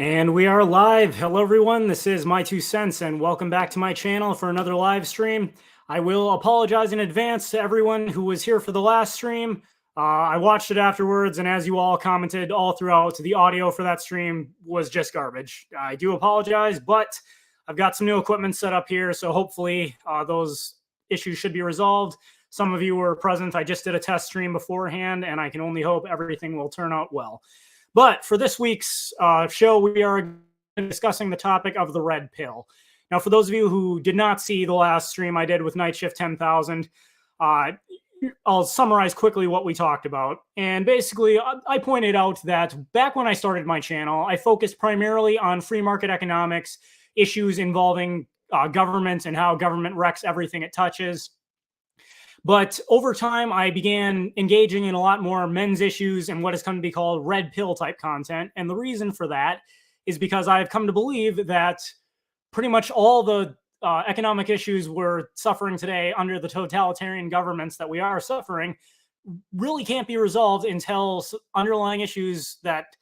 And we are live. Hello, everyone. This is My Two Cents, and welcome back to my channel for another live stream. I will apologize in advance to everyone who was here for the last stream. I watched it afterwards, and as you all commented all throughout, the audio for that stream was just garbage. I do apologize, but I've got some new equipment set up here, so hopefully those issues should be resolved. Some of you were present. I just did a test stream beforehand, and I can only hope everything will turn out well. But for this week's show, we are discussing the topic of the red pill. Now, for those of you who did not see the last stream I did with Night Shift 10,000, I'll summarize quickly what we talked about. And basically, I pointed out that back when I started my channel, I focused primarily on free market economics, issues involving government and how government wrecks everything it touches. But over time, I began engaging in a lot more men's issues and what has come to be called red pill type content. And the reason for that is because I've come to believe that pretty much all the economic issues we're suffering today under the totalitarian governments that we are suffering really can't be resolved until underlying issues that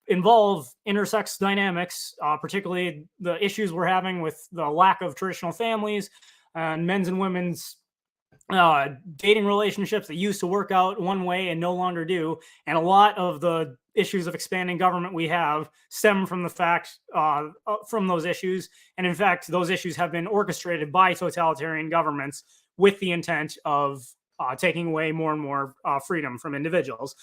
involve intersex dynamics, particularly the issues we're having with the lack of traditional families and men's and women's dating relationships that used to work out one way and no longer do. And a lot of the issues of expanding government we have stem from the fact from those issues. And in fact, those issues have been orchestrated by totalitarian governments with the intent of taking away more and more freedom from individuals.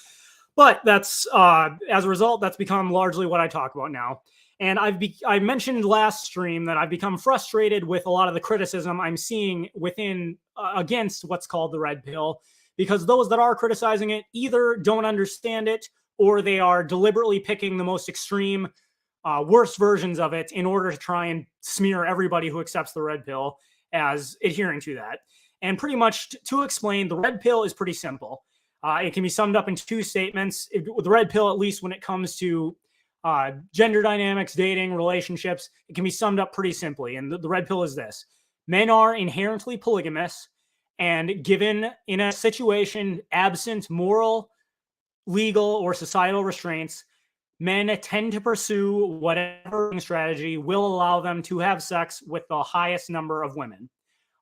But that's as a result, that's become largely what I talk about now. And I mentioned last stream that I've become frustrated with a lot of the criticism I'm seeing within against what's called the red pill, because those that are criticizing it either don't understand it or they are deliberately picking the most extreme, worst versions of it in order to try and smear everybody who accepts the red pill as adhering to that. And pretty much to explain, the red pill is pretty simple. It can be summed up in two statements. The red pill, at least when it comes to gender dynamics, dating, relationships, it can be summed up pretty simply. And the red pill is this: men are inherently polygamous, and given in a situation absent moral, legal, or societal restraints, men tend to pursue whatever strategy will allow them to have sex with the highest number of women.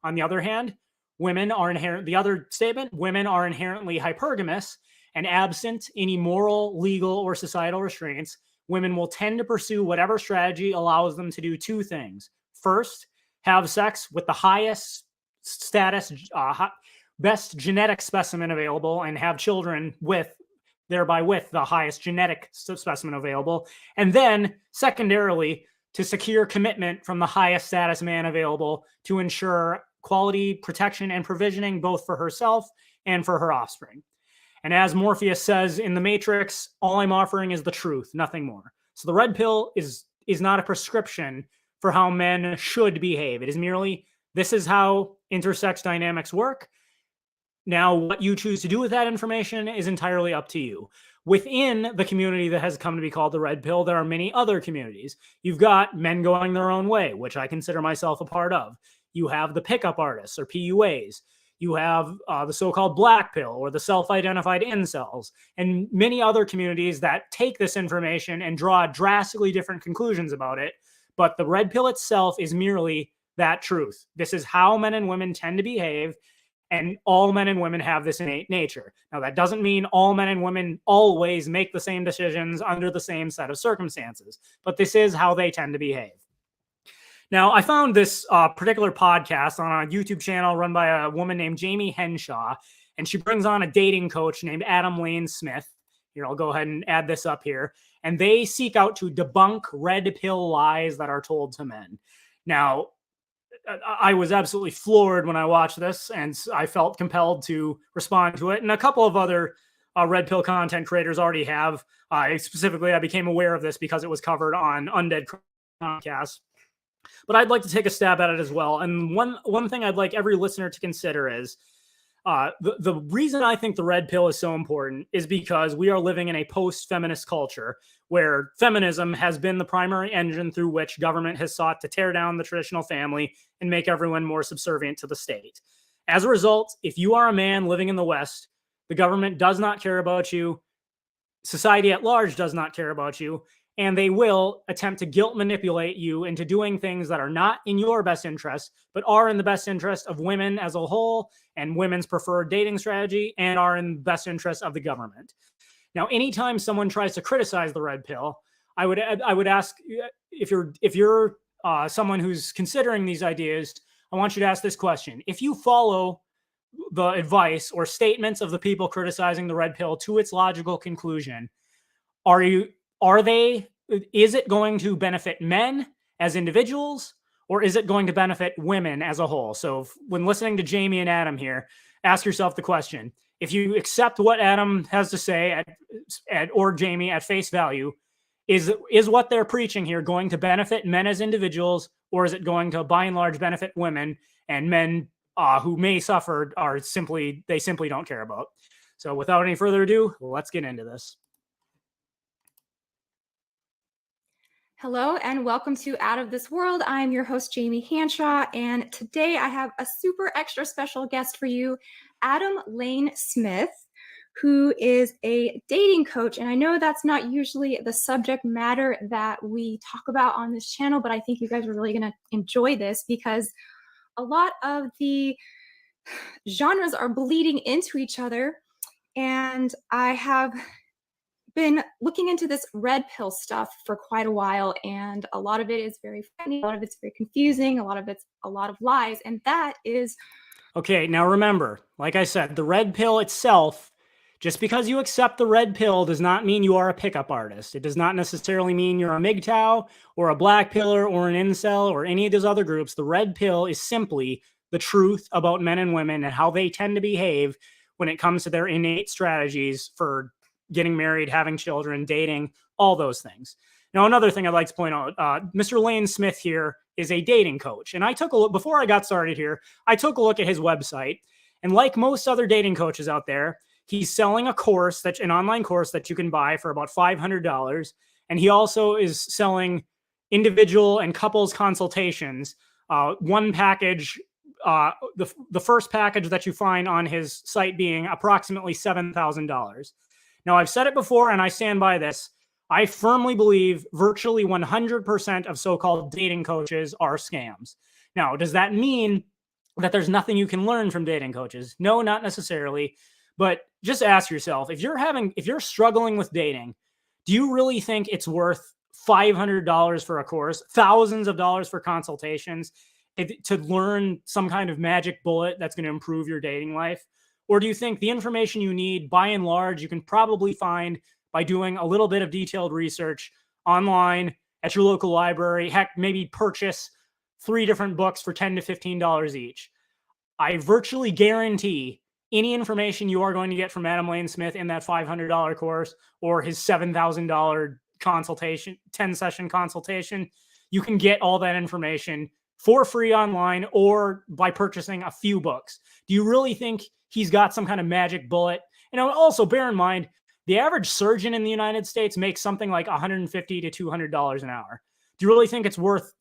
On the other hand, women are inherently hypergamous, and absent any moral, legal, or societal restraints, women will tend to pursue whatever strategy allows them to do two things. First, have sex with the highest status, best genetic specimen available, and have children thereby with the highest genetic specimen available. And then, secondarily, to secure commitment from the highest status man available to ensure quality, protection, and provisioning both for herself and for her offspring. And as Morpheus says in The Matrix, all I'm offering is the truth, nothing more. So the red pill is not a prescription for how men should behave. It is merely, this is how intersex dynamics work. Now, what you choose to do with that information is entirely up to you. Within the community that has come to be called the red pill, there are many other communities. You've got men going their own way, which I consider myself a part of. You have the pickup artists, or PUAs. You have the so-called black pill, or the self-identified incels, and many other communities that take this information and draw drastically different conclusions about it. But the red pill itself is merely that truth. This is how men and women tend to behave, and all men and women have this innate nature. Now, that doesn't mean all men and women always make the same decisions under the same set of circumstances, but this is how they tend to behave. Now, I found this particular podcast on a YouTube channel run by a woman named Jamie Hanshaw, and she brings on a dating coach named Adam Lane Smith. Here, I'll go ahead and add this up here. And they seek out to debunk red pill lies that are told to men. Now, I was absolutely floored when I watched this, and I felt compelled to respond to it. And a couple of other red pill content creators already have. Specifically, I became aware of this because it was covered on Undead Podcast. But I'd like to take a stab at it as well. And one thing I'd like every listener to consider is the reason I think the red pill is so important is because we are living in a post-feminist culture where feminism has been the primary engine through which government has sought to tear down the traditional family and make everyone more subservient to the state. As a result, if you are a man living in the West, the government does not care about you. Society at large does not care about you. and they will attempt to guilt manipulate you into doing things that are not in your best interest, but are in the best interest of women as a whole and women's preferred dating strategy, and are in the best interest of the government. Now, anytime someone tries to criticize the red pill, I would ask, if you're someone who's considering these ideas, I want you to ask this question: if you follow the advice or statements of the people criticizing the red pill to its logical conclusion, is it going to benefit men as individuals, or is it going to benefit women as a whole? So when listening to Jamie and Adam here, ask yourself the question: if you accept what Adam has to say or Jamie at face value, is what they're preaching here going to benefit men as individuals, or is it going to, by and large, benefit women, and men who may suffer simply don't care about? So without any further ado, let's get into this. Hello and welcome to Out of This World. I'm your host, Jamie Hanshaw, and today I have a super extra special guest for you, Adam Lane Smith, who is a dating coach. And I know that's not usually the subject matter that we talk about on this channel, but I think you guys are really going to enjoy this because a lot of the genres are bleeding into each other. And I have been looking into this red pill stuff for quite a while, and a lot of it is very funny, a lot of it's very confusing, a lot of it's a lot of lies, and that is okay. Now remember, like I said, the red pill itself, just because you accept the red pill does not mean you are a pickup artist. It does not necessarily mean you're a MGTOW or a black pillar or an incel or any of those other groups. The red pill is simply the truth about men and women and how they tend to behave when it comes to their innate strategies for getting married, having children, dating, all those things. Now, another thing I'd like to point out, Mr. Lane Smith here is a dating coach. And I took a look, before I got started here, I took a look at his website. And like most other dating coaches out there, he's selling a course, an online course that you can buy for about $500. And he also is selling individual and couples consultations. One package, the first package that you find on his site being approximately $7,000. Now, I've said it before, and I stand by this. I firmly believe virtually 100% of so-called dating coaches are scams. Now, does that mean that there's nothing you can learn from dating coaches? No, not necessarily. But just ask yourself, if you're struggling with dating, do you really think it's worth $500 for a course, thousands of dollars for consultations to learn some kind of magic bullet that's going to improve your dating life? Or do you think the information you need, by and large, you can probably find by doing a little bit of detailed research online at your local library? Heck, maybe purchase 3 different books for $10 to $15 each. I virtually guarantee any information you are going to get from Adam Lane Smith in that $500 course or his $7,000 consultation, 10-session consultation, you can get all that information for free online or by purchasing a few books. Do you really think he's got some kind of magic bullet? And also bear in mind, the average surgeon in the United States makes something like $150 to $200 an hour. Do you really think it's worth,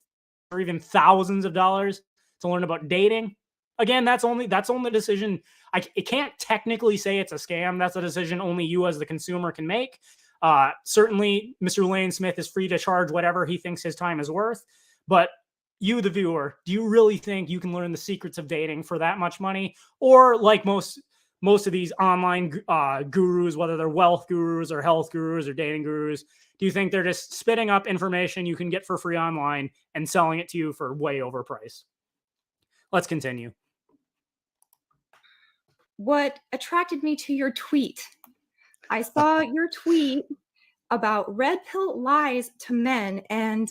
or even thousands of dollars to learn about dating? Again, that's only a decision. It can't technically say it's a scam. That's a decision only you as the consumer can make. Certainly, Mr. Lane Smith is free to charge whatever he thinks his time is worth. But you, the viewer, do you really think you can learn the secrets of dating for that much money? Or like most of these online gurus, whether they're wealth gurus or health gurus or dating gurus, do you think they're just spitting up information you can get for free online and selling it to you for way overpriced? Let's continue. what attracted me to your tweet. I saw your tweet about red pill lies to men, and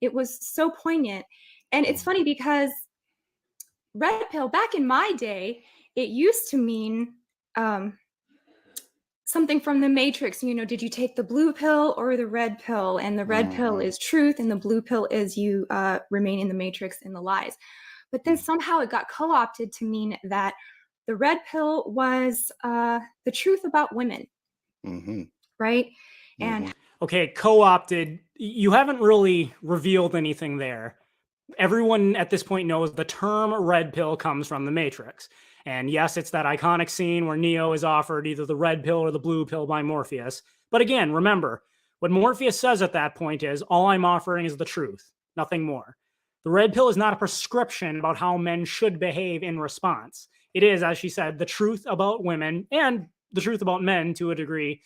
it was so poignant. And it's funny because red pill, back in my day, it used to mean something from the Matrix. You know, did you take the blue pill or the red pill? And the red pill is truth, and the blue pill is you remain in the Matrix and the lies. But then somehow it got co-opted to mean that the red pill was the truth about women, right? And okay, co-opted. You haven't really revealed anything there. Everyone at this point knows the term red pill comes from the Matrix. And yes, it's that iconic scene where Neo is offered either the red pill or the blue pill by Morpheus. But again, remember, What Morpheus says at that point is, all I'm offering is the truth, nothing more. The red pill is not a prescription about how men should behave in response. It is, as she said, the truth about women and the truth about men to a degree.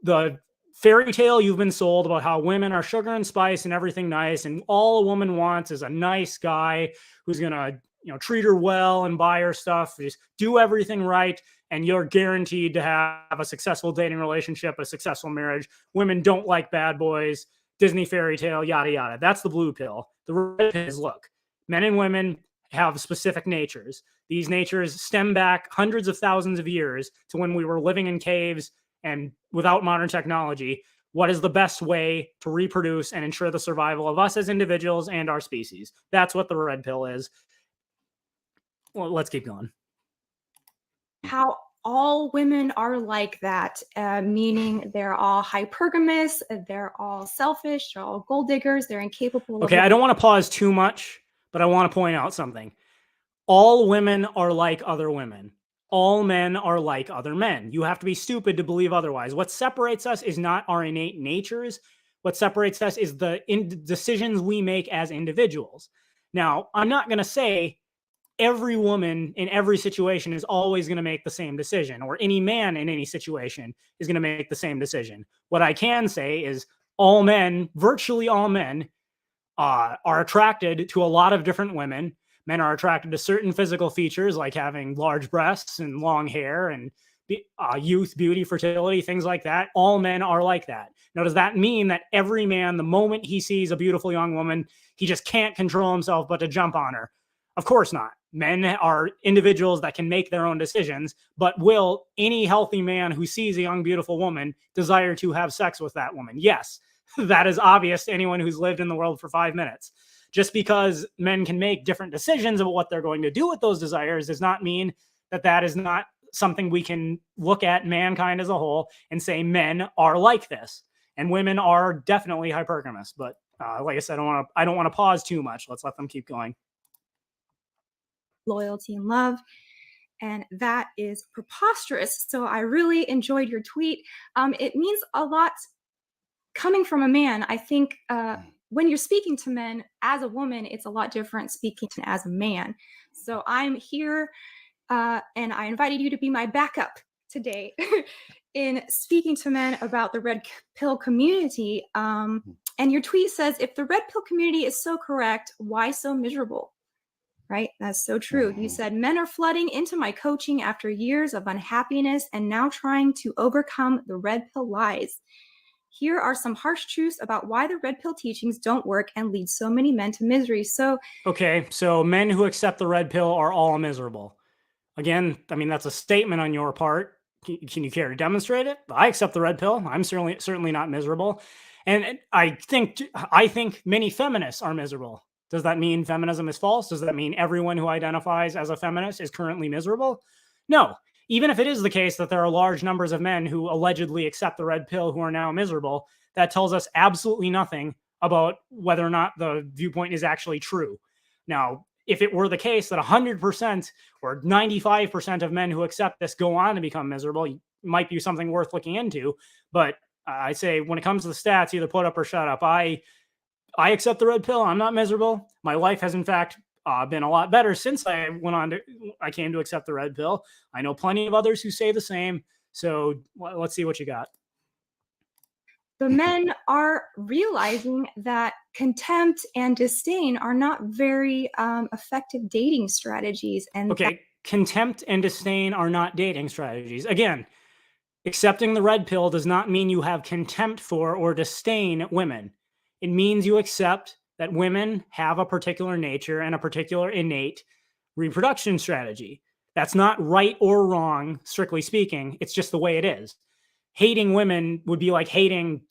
The fairy tale you've been sold about how women are sugar and spice and everything nice, and all a woman wants is a nice guy who's gonna, treat her well and buy her stuff, just do everything right, and you're guaranteed to have a successful dating relationship, a successful marriage. Women don't like bad boys. Disney fairy tale, yada yada. That's the blue pill. The red pill is, look, men and women have specific natures. These natures stem back hundreds of thousands of years to when we were living in caves and without modern technology. What is the best way to reproduce and ensure the survival of us as individuals and our species? That's what the red pill is. Well, let's keep going. How all women are like that, meaning they're all hypergamous, they're all selfish, they're all gold diggers, they're incapable of... Okay, I don't want to pause too much, but I want to point out something. All women are like other women. All men are like other men. You have to be stupid to believe otherwise. What separates us is not our innate natures. What separates us is the decisions we make as individuals. Now, I'm not going to say every woman in every situation is always going to make the same decision, or any man in any situation is going to make the same decision. What I can say is all men, virtually all men, are attracted to a lot of different women. Men are attracted to certain physical features like having large breasts and long hair and youth, beauty, fertility, things like that. All men are like that. Now, does that mean that every man, the moment he sees a beautiful young woman, he just can't control himself but to jump on her? Of course not. Men are individuals that can make their own decisions, but will any healthy man who sees a young, beautiful woman desire to have sex with that woman? Yes, that is obvious to anyone who's lived in the world for 5 minutes. Just because men can make different decisions about what they're going to do with those desires does not mean that that is not something we can look at mankind as a whole and say men are like this. And women are definitely hypergamous. But like I said, I don't want to pause too much. Let's let them keep going. Loyalty and love. And that is preposterous. So I really enjoyed your tweet. It means a lot coming from a man. I think when you're speaking to men as a woman, it's a lot different speaking to as a man. So I'm here and I invited you to be my backup today in speaking to men about the red pill community. And your tweet says, if the red pill community is so correct, why so miserable? Right? That's so true. You said, men are flooding into my coaching after years of unhappiness and now trying to overcome the red pill lies. Here are some harsh truths about why the red pill teachings don't work and lead so many men to misery. So, okay, so men who accept the red pill are all miserable. Again, I mean, that's a statement on your part. Can you care to demonstrate it? I accept the red pill. I'm certainly not miserable. And I think many feminists are miserable. Does that mean feminism is false? Does that mean everyone who identifies as a feminist is currently miserable? No. Even if it is the case that there are large numbers of men who allegedly accept the red pill who are now miserable, that tells us absolutely nothing about whether or not the viewpoint is actually true. Now, if it were the case that 100% or 95% of men who accept this go on to become miserable, it might be something worth looking into. But I say when it comes to the stats, either put up or shut up. I accept the red pill. I'm not miserable. My life has, in fact, been a lot better since I came to accept the red pill. I know plenty of others who say the same. So let's see what you got. The men are realizing that contempt and disdain are not very effective dating strategies. And okay, contempt and disdain are not dating strategies. Again, accepting the red pill does not mean you have contempt for or disdain women. It means you accept that women have a particular nature and a particular innate reproduction strategy. That's not right or wrong, strictly speaking. It's just the way it is. Hating women would be like hating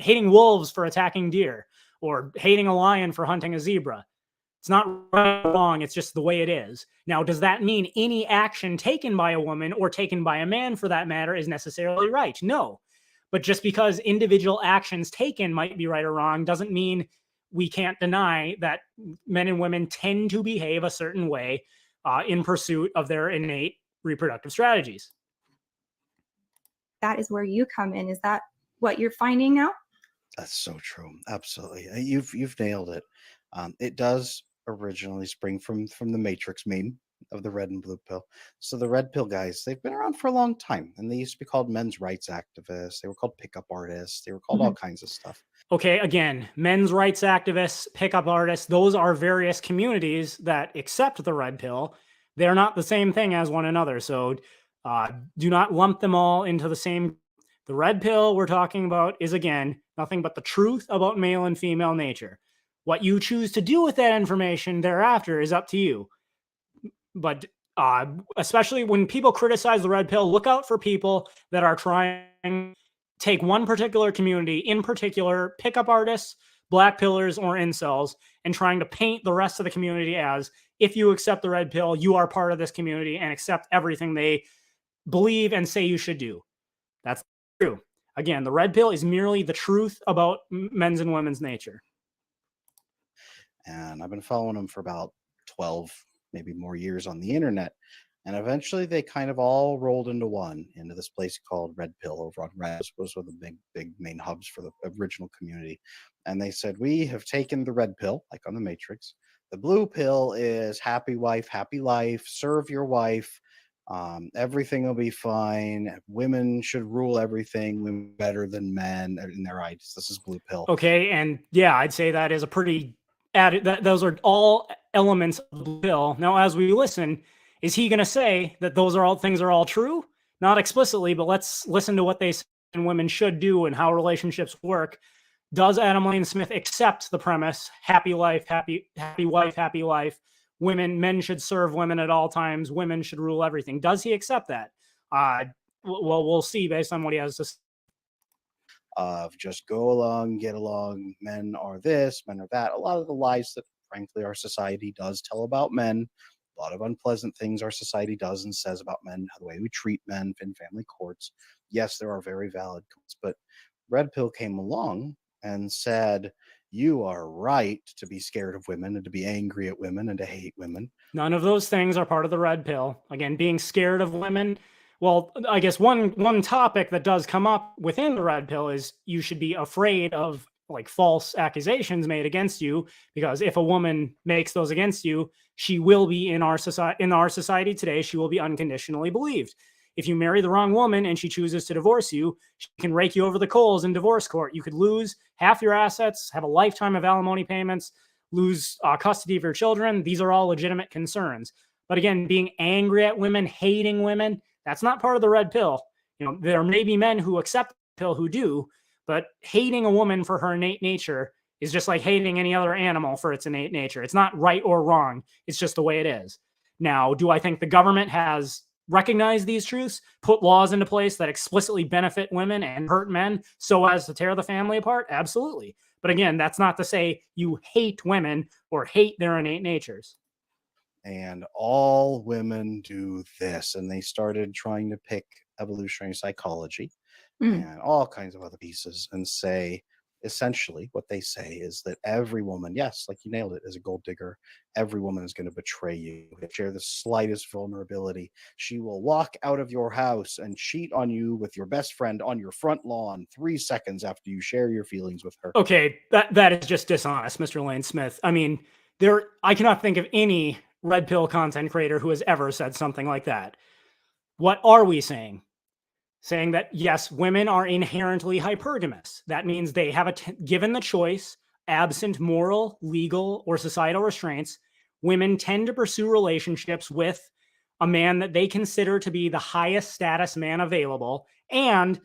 wolves for attacking deer, or hating a lion for hunting a zebra. It's not right or wrong. It's just the way it is. Now, does that mean any action taken by a woman or taken by a man for that matter is necessarily right? No. But just because individual actions taken might be right or wrong doesn't mean we can't deny that men and women tend to behave a certain way in pursuit of their innate reproductive strategies. That is where you come in. Is that what you're finding now? That's so true. Absolutely. You've nailed it. It does originally spring from the Matrix meme of the red and blue pill. So the red pill guys, they've been around for a long time, and they used to be called men's rights activists. They were called pickup artists. They were called all Mhm. kinds of stuff. Okay, again, men's rights activists, pickup artists, those are various communities that accept the red pill. They're not the same thing as one another. So do not lump them all into the same. The red pill we're talking about is, again, nothing but the truth about male and female nature. What you choose to do with that information thereafter is up to you. But especially when people criticize the red pill, look out for people that are trying to take one particular community, in particular, pickup artists, black pillars, or incels, and trying to paint the rest of the community as, if you accept the red pill, you are part of this community and accept everything they believe and say you should do. That's true. Again, the red pill is merely the truth about men's and women's nature. And I've been following them for about 12, maybe more years on the internet. And eventually they kind of all rolled into one, into this place called Red Pill over on Reddit. Was one of the big main hubs for the original community. And they said, we have taken the red pill, like on the Matrix. The blue pill is happy wife, happy life, serve your wife. Everything will be fine. Women should rule everything. Women better than men in their eyes. This is blue pill. Okay, and yeah, I'd say that is a pretty added. Those are all elements of the bill. Now, as we listen, is he going to say that those are all things are all true? Not explicitly, but let's listen to what they say and women should do and how relationships work. Does Adam Lane Smith accept the premise? Happy life, happy wife, happy life. Men should serve women at all times. Women should rule everything. Does he accept that? Well, we'll see based on what he has to say. Of just go along, get along, men are this, men are that. A lot of the lies that, frankly, our society does tell about men, a lot of unpleasant things our society does and says about men, the way we treat men in family courts. Yes, there are very valid courts, but Red Pill came along and said, you are right to be scared of women and to be angry at women and to hate women. None of those things are part of the red pill. Again, being scared of women. Well, I guess one topic that does come up within the red pill is you should be afraid of like false accusations made against you, because if a woman makes those against you, she will be in our society today, she will be unconditionally believed. If you marry the wrong woman and she chooses to divorce you, she can rake you over the coals in divorce court. You could lose half your assets, have a lifetime of alimony payments, lose custody of your children. These are all legitimate concerns. But again, being angry at women, hating women, that's not part of the red pill. You know, there may be men who accept the pill who do, but hating a woman for her innate nature is just like hating any other animal for its innate nature. It's not right or wrong. It's just the way it is. Now, do I think the government has recognized these truths, put laws into place that explicitly benefit women and hurt men so as to tear the family apart? Absolutely. But again, that's not to say you hate women or hate their innate natures. And all women do this. And they started trying to pick evolutionary psychology and all kinds of other pieces and say, essentially, what they say is that every woman, yes, like you nailed it, is a gold digger. Every woman is going to betray you, share the slightest vulnerability. She will walk out of your house and cheat on you with your best friend on your front lawn 3 seconds after you share your feelings with her. Okay, that is just dishonest, Mr. Lane Smith. I mean, I cannot think of any red pill content creator who has ever said something like that. What are we saying? Saying that, yes, women are inherently hypergamous. That means they have given the choice, absent moral, legal, or societal restraints, women tend to pursue relationships with a man that they consider to be the highest status man available. And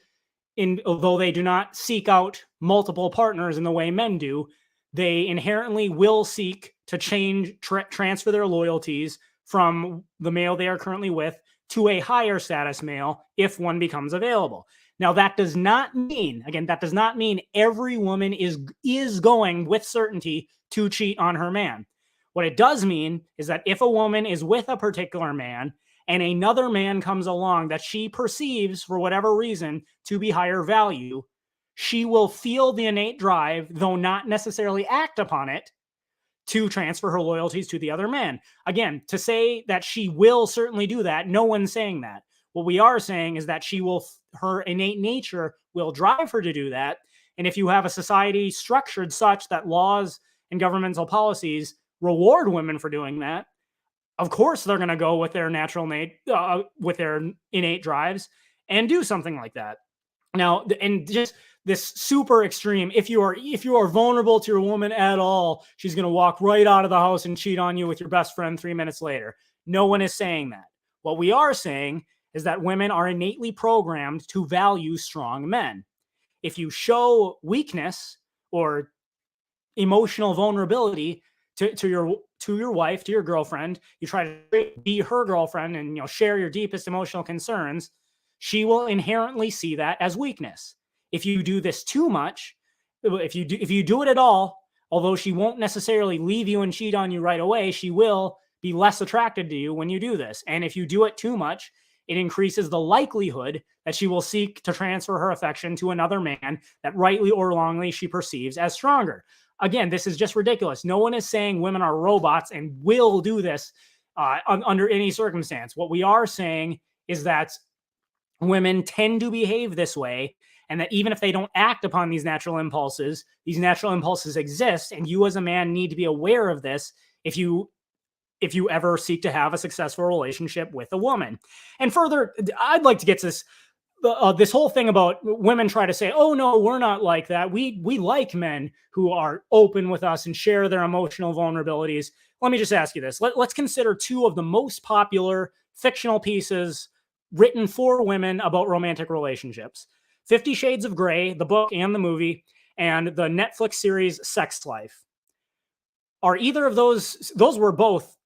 although they do not seek out multiple partners in the way men do, they inherently will seek to transfer their loyalties from the male they are currently with to a higher status male if one becomes available. Now, that does not mean, again, that does not mean every woman is going with certainty to cheat on her man. What it does mean is that if a woman is with a particular man and another man comes along that she perceives for whatever reason to be higher value, she will feel the innate drive, though not necessarily act upon it, to transfer her loyalties to the other man. Again, to say that she will certainly do that, no one's saying that. What we are saying is that her innate nature will drive her to do that. And if you have a society structured such that laws and governmental policies reward women for doing that, of course they're going to go with their with their innate drives and do something like that. Now, and just this super extreme, if you are vulnerable to your woman at all, she's going to walk right out of the house and cheat on you with your best friend 3 minutes later. No one is saying that. What we are saying is that women are innately programmed to value strong men. If you show weakness or emotional vulnerability to your wife, to your girlfriend, you try to be her girlfriend and share your deepest emotional concerns, she will inherently see that as weakness. If you do this too much, if you do it at all, although she won't necessarily leave you and cheat on you right away, she will be less attracted to you when you do this. And if you do it too much, it increases the likelihood that she will seek to transfer her affection to another man that rightly or wrongly she perceives as stronger. Again, this is just ridiculous. No one is saying women are robots and will do this under any circumstance. What we are saying is that women tend to behave this way, and that even if they don't act upon these natural impulses exist, and you as a man need to be aware of this if you ever seek to have a successful relationship with a woman. And further, I'd like to get to this whole thing about women try to say, oh no, we're not like that. We like men who are open with us and share their emotional vulnerabilities. Let me just ask you this. Let's consider two of the most popular fictional pieces written for women about romantic relationships: 50 Shades of Grey, the book and the movie, and the Netflix series Sex Life. Are either of those were both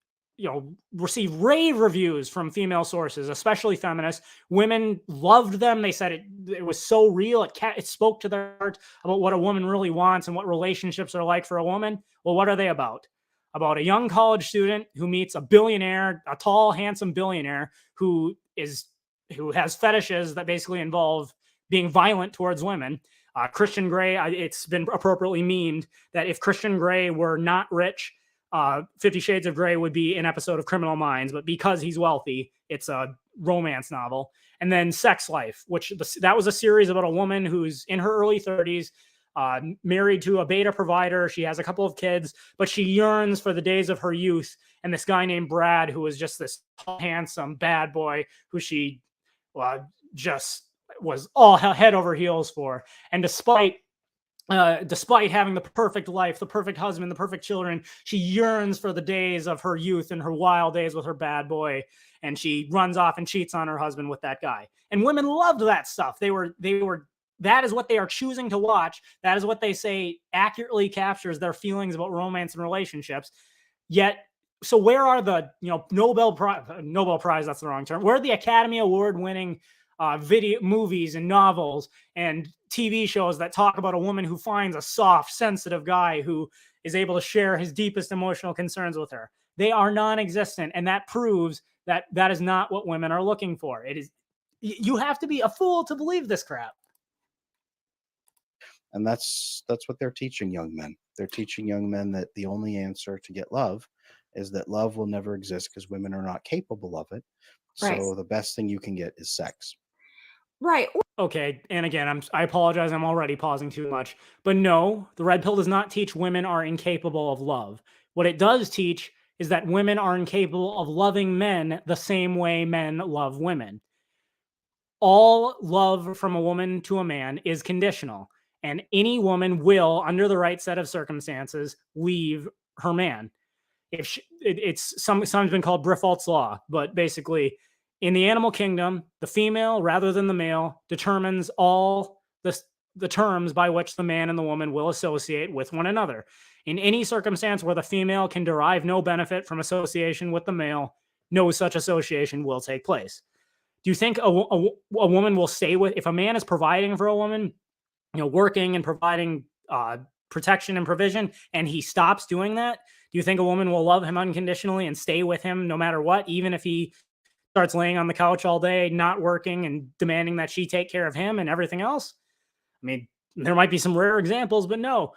received rave reviews from female sources, especially feminists. Women loved them. They said it was so real. It spoke to their heart about what a woman really wants and what relationships are like for a woman. Well, what are they about? About a young college student who meets a billionaire, a tall, handsome billionaire who has fetishes that basically involve being violent towards women. Christian Grey, it's been appropriately memed that if Christian Grey were not rich, 50 Shades of Grey would be an episode of Criminal Minds, but because he's wealthy, it's a romance novel. And then Sex Life, that was a series about a woman who's in her early 30s, married to a beta provider. She has a couple of kids, but she yearns for the days of her youth. And this guy named Brad, who was just this handsome bad boy who she just was all head over heels for. And despite having the perfect life, the perfect husband, the perfect children, she yearns for the days of her youth and her wild days with her bad boy. And she runs off and cheats on her husband with that guy. And women loved that stuff. That is what they are choosing to watch. That is what they say accurately captures their feelings about romance and relationships. Yet, so where are the Nobel Prize? That's the wrong term. Where are the Academy Award winning video movies and novels and TV shows that talk about a woman who finds a soft, sensitive guy who is able to share his deepest emotional concerns with her? They are non-existent, and that proves that that is not what women are looking for. It is, you have to be a fool to believe this crap. And that's what they're teaching young men. They're teaching young men that the only answer to get love is that love will never exist because women are not capable of it. Right. So the best thing you can get is sex. Right. Okay, and again, I apologize. I'm already pausing too much. But no, the red pill does not teach women are incapable of love. What it does teach is that women are incapable of loving men the same way men love women. All love from a woman to a man is conditional, and any woman will, under the right set of circumstances, leave her man. It's sometimes been called Briffault's law, but basically, in the animal kingdom, the female, rather than the male, determines all the terms by which the man and the woman will associate with one another. In any circumstance where the female can derive no benefit from association with the male, no such association will take place. Do you think a woman will stay with, if a man is providing for a woman, working and providing protection and provision, and he stops doing that, do you think a woman will love him unconditionally and stay with him no matter what, even if he starts laying on the couch all day, not working, and demanding that she take care of him and everything else? I mean, there might be some rare examples, but no.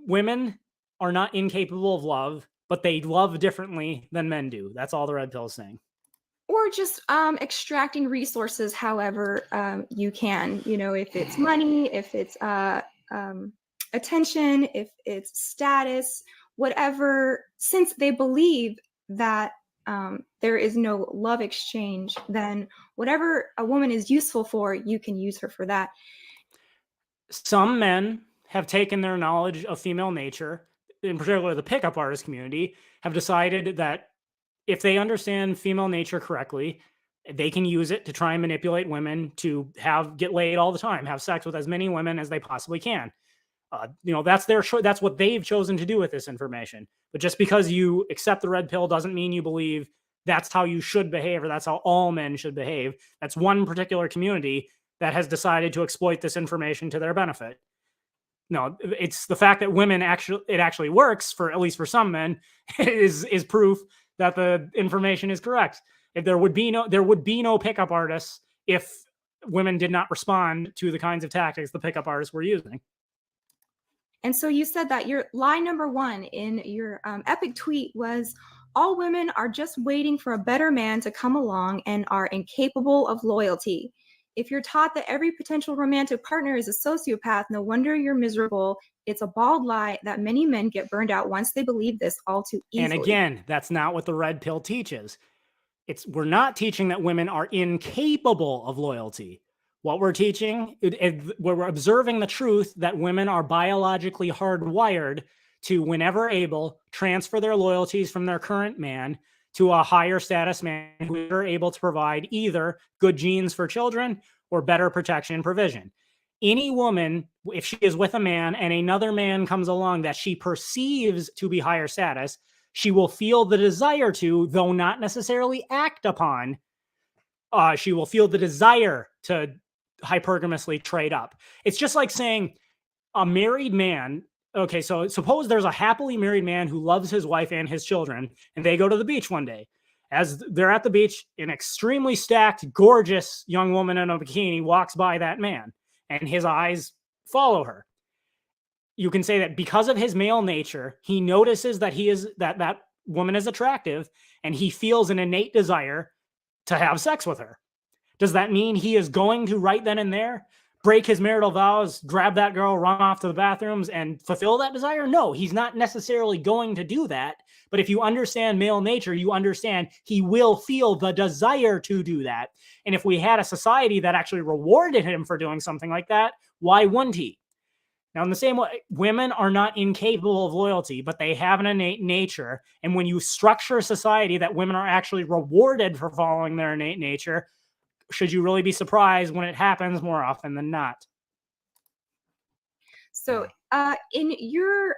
Women are not incapable of love, but they love differently than men do. That's all the red pill is saying. or just extracting resources however you can. You know, if it's money, if it's attention, if it's status, whatever. Since they believe that there is no love exchange, then whatever a woman is useful for, you can use her for that. Some men have taken their knowledge of female nature, in particular the pickup artist community, have decided that if they understand female nature correctly, they can use it to try and manipulate women to get laid all the time, have sex with as many women as they possibly can. You know, that's their choice. That's what they've chosen to do with this information. But just because you accept the red pill doesn't mean you believe that's how you should behave or that's how all men should behave. That's one particular community that has decided to exploit this information to their benefit. No, it's the fact that it actually works, for at least for some men, is proof that the information is correct. If there would be no pickup artists if women did not respond to the kinds of tactics the pickup artists were using. And so you said that your lie number one in your epic tweet was, all women are just waiting for a better man to come along and are incapable of loyalty. If you're taught that every potential romantic partner is a sociopath, no wonder you're miserable. It's a bald lie that many men get burned out once they believe this all too easily. And again, that's not what the red pill teaches. We're not teaching that women are incapable of loyalty. What we're teaching, we're observing the truth that women are biologically hardwired to, whenever able, transfer their loyalties from their current man to a higher status man who are able to provide either good genes for children or better protection and provision. Any woman, if she is with a man and another man comes along that she perceives to be higher status, she will feel the desire to, though not necessarily act upon, she will feel the desire to hypergamously trade up. It's just like saying a married man. Okay, so suppose there's a happily married man who loves his wife and his children, and they go to the beach one day. As they're at the beach, an extremely stacked, gorgeous young woman in a bikini walks by that man, and his eyes follow her. You can say that because of his male nature, he notices that that woman is attractive, and he feels an innate desire to have sex with her. Does that mean he is going to right then and there break his marital vows, grab that girl, run off to the bathrooms, and fulfill that desire? No, he's not necessarily going to do that. But if you understand male nature, you understand he will feel the desire to do that. And if we had a society that actually rewarded him for doing something like that, why wouldn't he? Now, in the same way, women are not incapable of loyalty, but they have an innate nature. And when you structure a society that women are actually rewarded for following their innate nature, should you really be surprised when it happens more often than not? So in your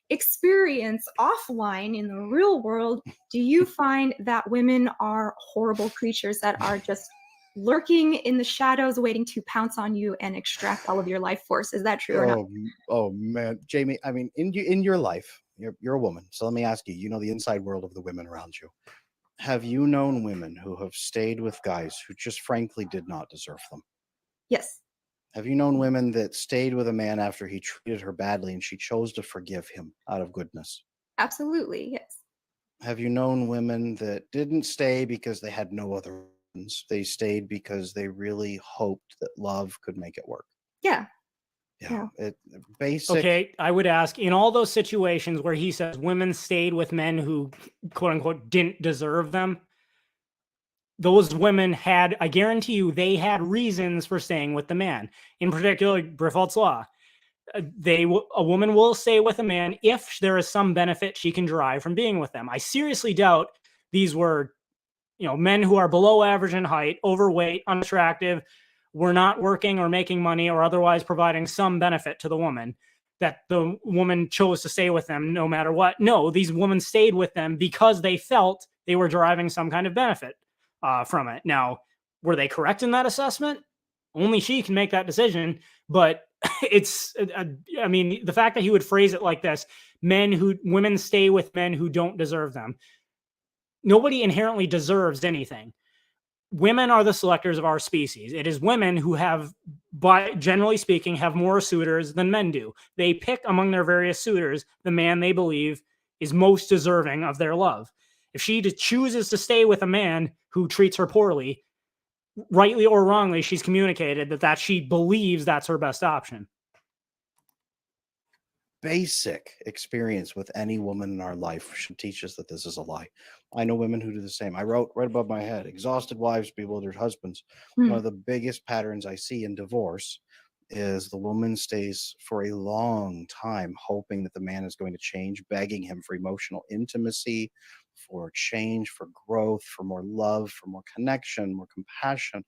experience offline in the real world, do you find that women are horrible creatures that are just lurking in the shadows waiting to pounce on you and extract all of your life force? Is that true or not? Oh man, Jamie, I mean, in your life, you're a woman. So let me ask you, you know the inside world of the women around you. Have you known women who have stayed with guys who just frankly did not deserve them? Yes. Have you known women that stayed with a man after he treated her badly and she chose to forgive him out of goodness? Absolutely, yes. Have you known women that didn't stay because they had no other reasons? They stayed because they really hoped that love could make it work. Yeah. Yeah. Basic. Okay, I would ask, in all those situations where he says women stayed with men who, quote unquote, didn't deserve them, those women had, I guarantee you, they had reasons for staying with the man. In particular, Briffault's Law. A woman will stay with a man if there is some benefit she can derive from being with them. I seriously doubt these were, men who are below average in height, overweight, unattractive, were not working or making money or otherwise providing some benefit to the woman, that the woman chose to stay with them no matter what. No, these women stayed with them because they felt they were deriving some kind of benefit from it. Now, were they correct in that assessment? Only she can make that decision. But I mean, the fact that he would phrase it like this, women stay with men who don't deserve them. Nobody inherently deserves anything. Women are the selectors of our species. It is women who have, generally speaking, have more suitors than men do. They pick among their various suitors the man they believe is most deserving of their love. If she chooses to stay with a man who treats her poorly, rightly or wrongly, she's communicated that she believes that's her best option. Basic experience with any woman in our life should teach us that this is a lie. I know women who do the same. I wrote right above my head, exhausted wives, bewildered husbands. One of the biggest patterns I see in divorce is the woman stays for a long time hoping that the man is going to change, begging him for emotional intimacy, for change, for growth, for more love, for more connection, more compassion.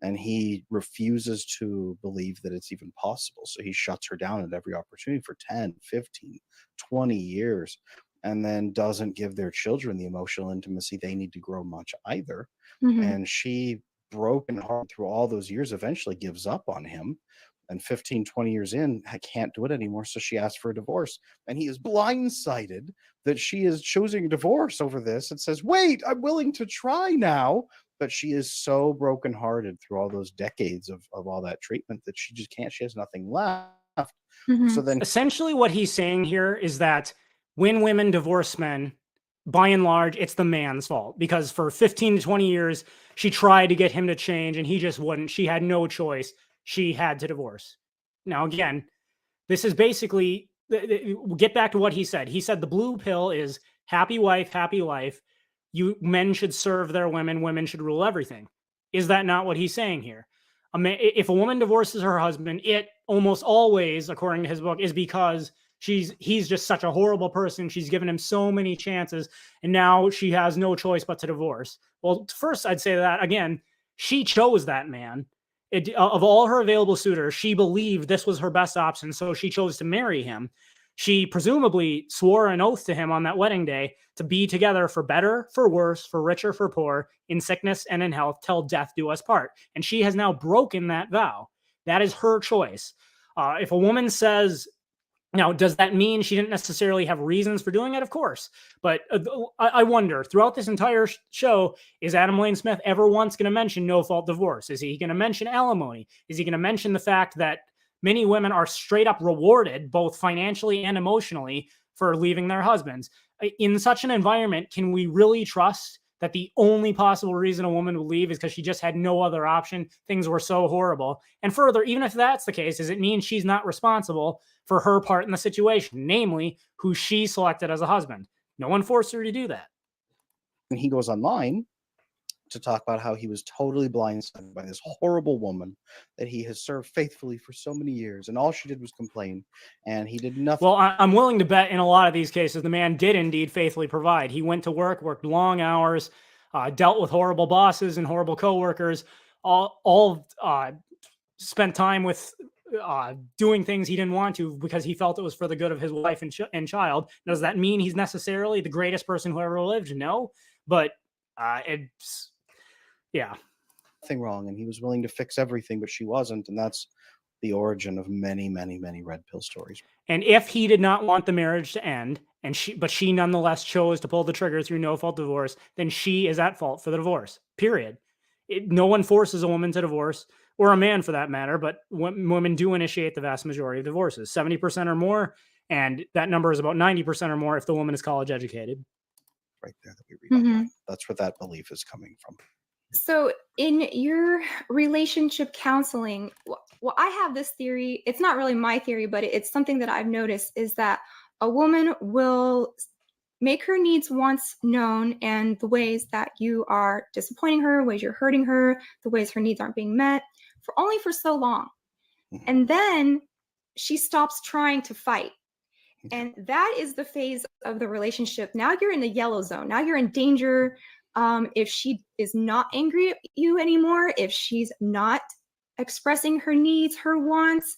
And he refuses to believe that it's even possible. So he shuts her down at every opportunity for 10, 15, 20 years, and then doesn't give their children the emotional intimacy they need to grow much either. And she, broken heart through all those years, eventually gives up on him. And 15, 20 years in, I can't do it anymore. So she asks for a divorce. And he is blindsided that she is choosing divorce over this and says, wait, I'm willing to try now. But she is so brokenhearted through all those decades of all that treatment that she just can't. She has nothing left. So then, essentially, what he's saying here is that when women divorce men, by and large, it's the man's fault, because for 15 to 20 years, she tried to get him to change and he just wouldn't. She had no choice. She had to divorce. Now, again, this is basically, get back to what he said. He said the blue pill is happy wife, happy life. Men should serve their women. Women should rule everything. Is that not what he's saying here? If a woman divorces her husband, it almost always, according to his book, is because he's just such a horrible person. She's given him so many chances, and now she has no choice but to divorce. Well, first, I'd say that, again, she chose that man. Of all her available suitors, she believed this was her best option, so she chose to marry him. She presumably swore an oath to him on that wedding day to be together for better, for worse, for richer, for poor, in sickness and in health, till death do us part. And she has now broken that vow. That is her choice. If a woman says, now, does that mean she didn't necessarily have reasons for doing it? Of course. But I wonder, throughout this entire show, is Adam Lane Smith ever once going to mention no-fault divorce? Is he going to mention alimony? Is he going to mention the fact that many women are straight up rewarded, both financially and emotionally, for leaving their husbands? In such an environment, can we really trust that the only possible reason a woman would leave is because she just had no other option? Things were so horrible. And further, even if that's the case, does it mean she's not responsible for her part in the situation, namely who she selected as a husband? No one forced her to do that. and he goes online to talk about how he was totally blindsided by this horrible woman that he has served faithfully for so many years, and all she did was complain, and he did nothing. Well, I'm willing to bet in a lot of these cases, the man did indeed faithfully provide. He went to work, worked long hours, dealt with horrible bosses and horrible coworkers, all spent time with doing things he didn't want to because he felt it was for the good of his wife and child. Does that mean he's necessarily the greatest person who ever lived? No, but it's, yeah. Nothing wrong, and he was willing to fix everything, but she wasn't, and that's the origin of many, many, many red pill stories. And if he did not want the marriage to end, but she nonetheless chose to pull the trigger through no-fault divorce, then she is at fault for the divorce, period. No one forces a woman to divorce, or a man for that matter, but women do initiate the vast majority of divorces, 70% or more, and that number is about 90% or more if the woman is college educated. Right there that we read online. That's where that belief is coming from. So in your relationship counseling, well, I have this theory. It's not really my theory, but it's something that I've noticed is that a woman will make her needs, wants known, and the ways that you are disappointing her, ways you're hurting her, the ways her needs aren't being met for so long. And then she stops trying to fight. And that is the phase of the relationship. Now you're in the yellow zone. Now you're in danger. If she is not angry at you anymore, if she's not expressing her needs, her wants,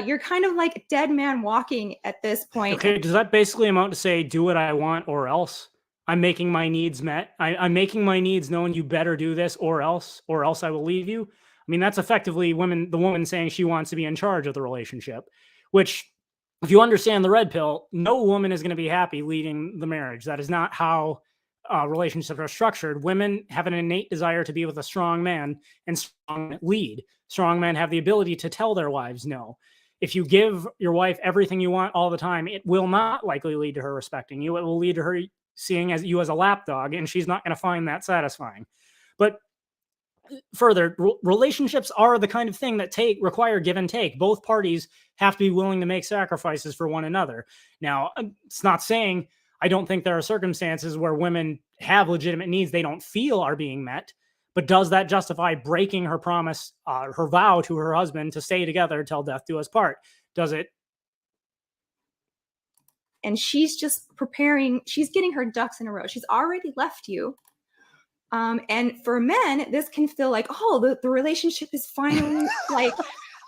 you're kind of like a dead man walking at this point. Okay, does that basically amount to say, do what I want or else? I'm making my needs met. I'm making my needs known. You better do this or else I will leave you. I mean, that's effectively the woman saying she wants to be in charge of the relationship, which, if you understand the red pill, no woman is going to be happy leading the marriage. That is not how relationships are structured. Women have an innate desire to be with a strong man and strong lead. Strong men have the ability to tell their wives no. If you give your wife everything you want all the time, it will not likely lead to her respecting you. It will lead to her seeing as you as a lapdog, and she's not going to find that satisfying. But further, relationships are the kind of thing that require give and take. Both parties have to be willing to make sacrifices for one another. Now, it's not saying I don't think there are circumstances where women have legitimate needs they don't feel are being met, but does that justify breaking her promise, her vow to her husband to stay together till death do us part? Does it? And she's just preparing, she's getting her ducks in a row. She's already left you. And for men, this can feel like, oh, the relationship is finally like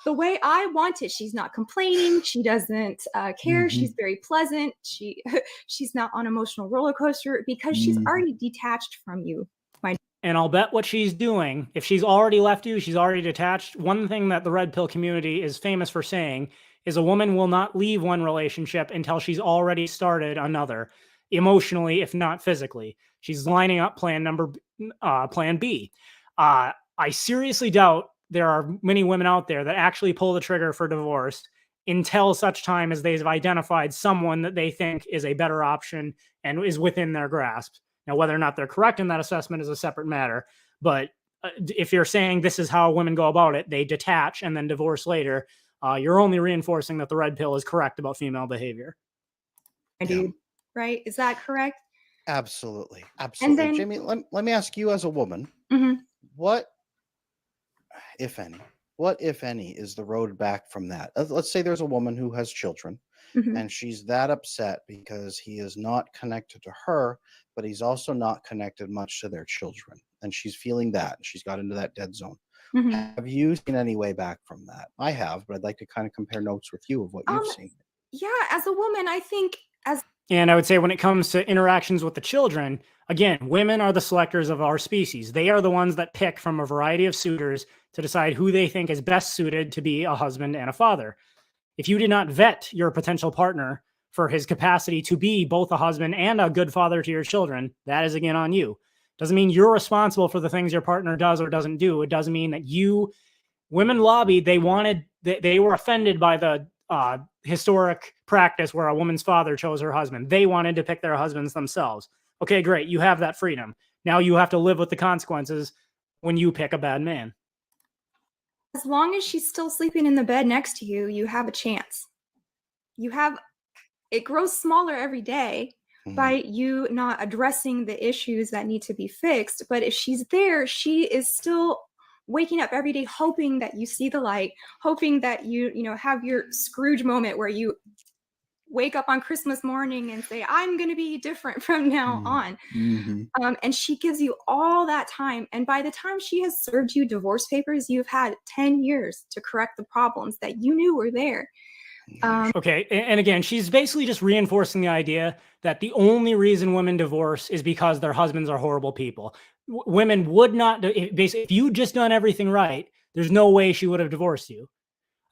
the way I want it. She's not complaining. She doesn't care. She's very pleasant. She's not on emotional roller coaster because she's already detached from you. And I'll bet what she's doing, if she's already left you, she's already detached. One thing that the red pill community is famous for saying is a woman will not leave one relationship until she's already started another, emotionally, if not physically. She's lining up plan B. I seriously doubt there are many women out there that actually pull the trigger for divorce until such time as they've identified someone that they think is a better option and is within their grasp. Now, whether or not they're correct in that assessment is a separate matter. But if you're saying this is how women go about it, they detach and then divorce later, you're only reinforcing that the red pill is correct about female behavior. Dude, right? Is that correct? Absolutely. Absolutely. Then, Jamie, let me ask you as a woman, what, if any, is the road back from that? Let's say there's a woman who has children and she's that upset because he is not connected to her, but he's also not connected much to their children. And she's feeling that. She's got into that dead zone. Have you seen any way back from that? I have, but I'd like to kind of compare notes with you of what you've seen. Yeah, as a woman, I think And I would say when it comes to interactions with the children, again, women are the selectors of our species. They are the ones that pick from a variety of suitors to decide who they think is best suited to be a husband and a father. If you did not vet your potential partner for his capacity to be both a husband and a good father to your children, that is again on you. Doesn't mean you're responsible for the things your partner does or doesn't do. It doesn't mean that women lobbied, they were offended by the historic practice where a woman's father chose her husband. They wanted to pick their husbands themselves. Okay, great. You have that freedom. Now you have to live with the consequences when you pick a bad man. As long as she's still sleeping in the bed next to you, you have a chance. It grows smaller every day by you not addressing the issues that need to be fixed. But if she's there, she is still waking up every day hoping that you see the light, hoping that you have your Scrooge moment where you wake up on Christmas morning and say, I'm going to be different from now on. And she gives you all that time. And by the time she has served you divorce papers, you've had 10 years to correct the problems that you knew were there. Okay. And again, she's basically just reinforcing the idea that the only reason women divorce is because their husbands are horrible people. Women would not, basically, if you'd just done everything right, there's no way she would have divorced you.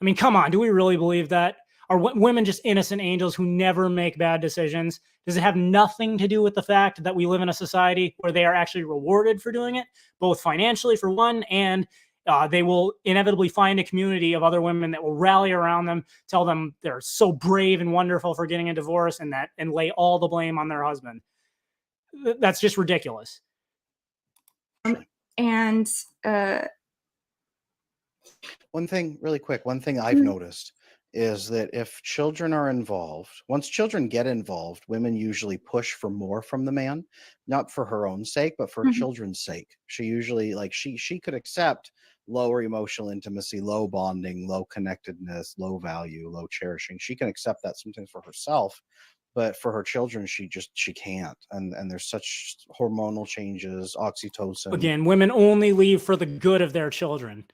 I mean, come on. Do we really believe that? Are women just innocent angels who never make bad decisions? Does it have nothing to do with the fact that we live in a society where they are actually rewarded for doing it, both financially for one, and they will inevitably find a community of other women that will rally around them, tell them they're so brave and wonderful for getting a divorce and lay all the blame on their husband. That's just ridiculous. And one thing I've noticed is that if children are involved, once children get involved, women usually push for more from the man, not for her own sake, but for children's sake. She usually, she could accept lower emotional intimacy, low bonding, low connectedness, low value, low cherishing. She can accept that sometimes for herself, but for her children, she can't. And there's such hormonal changes, oxytocin. Again, women only leave for the good of their children.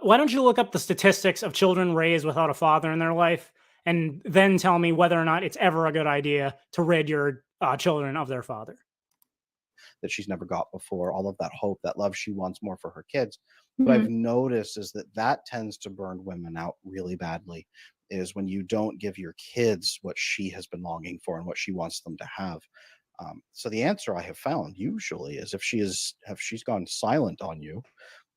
Why don't you look up the statistics of children raised without a father in their life and then tell me whether or not it's ever a good idea to rid your children of their father? That she's never got before, all of that hope, that love she wants more for her kids. What I've noticed is that tends to burn women out really badly, is when you don't give your kids what she has been longing for and what she wants them to have. So the answer I have found usually is if she's gone silent on you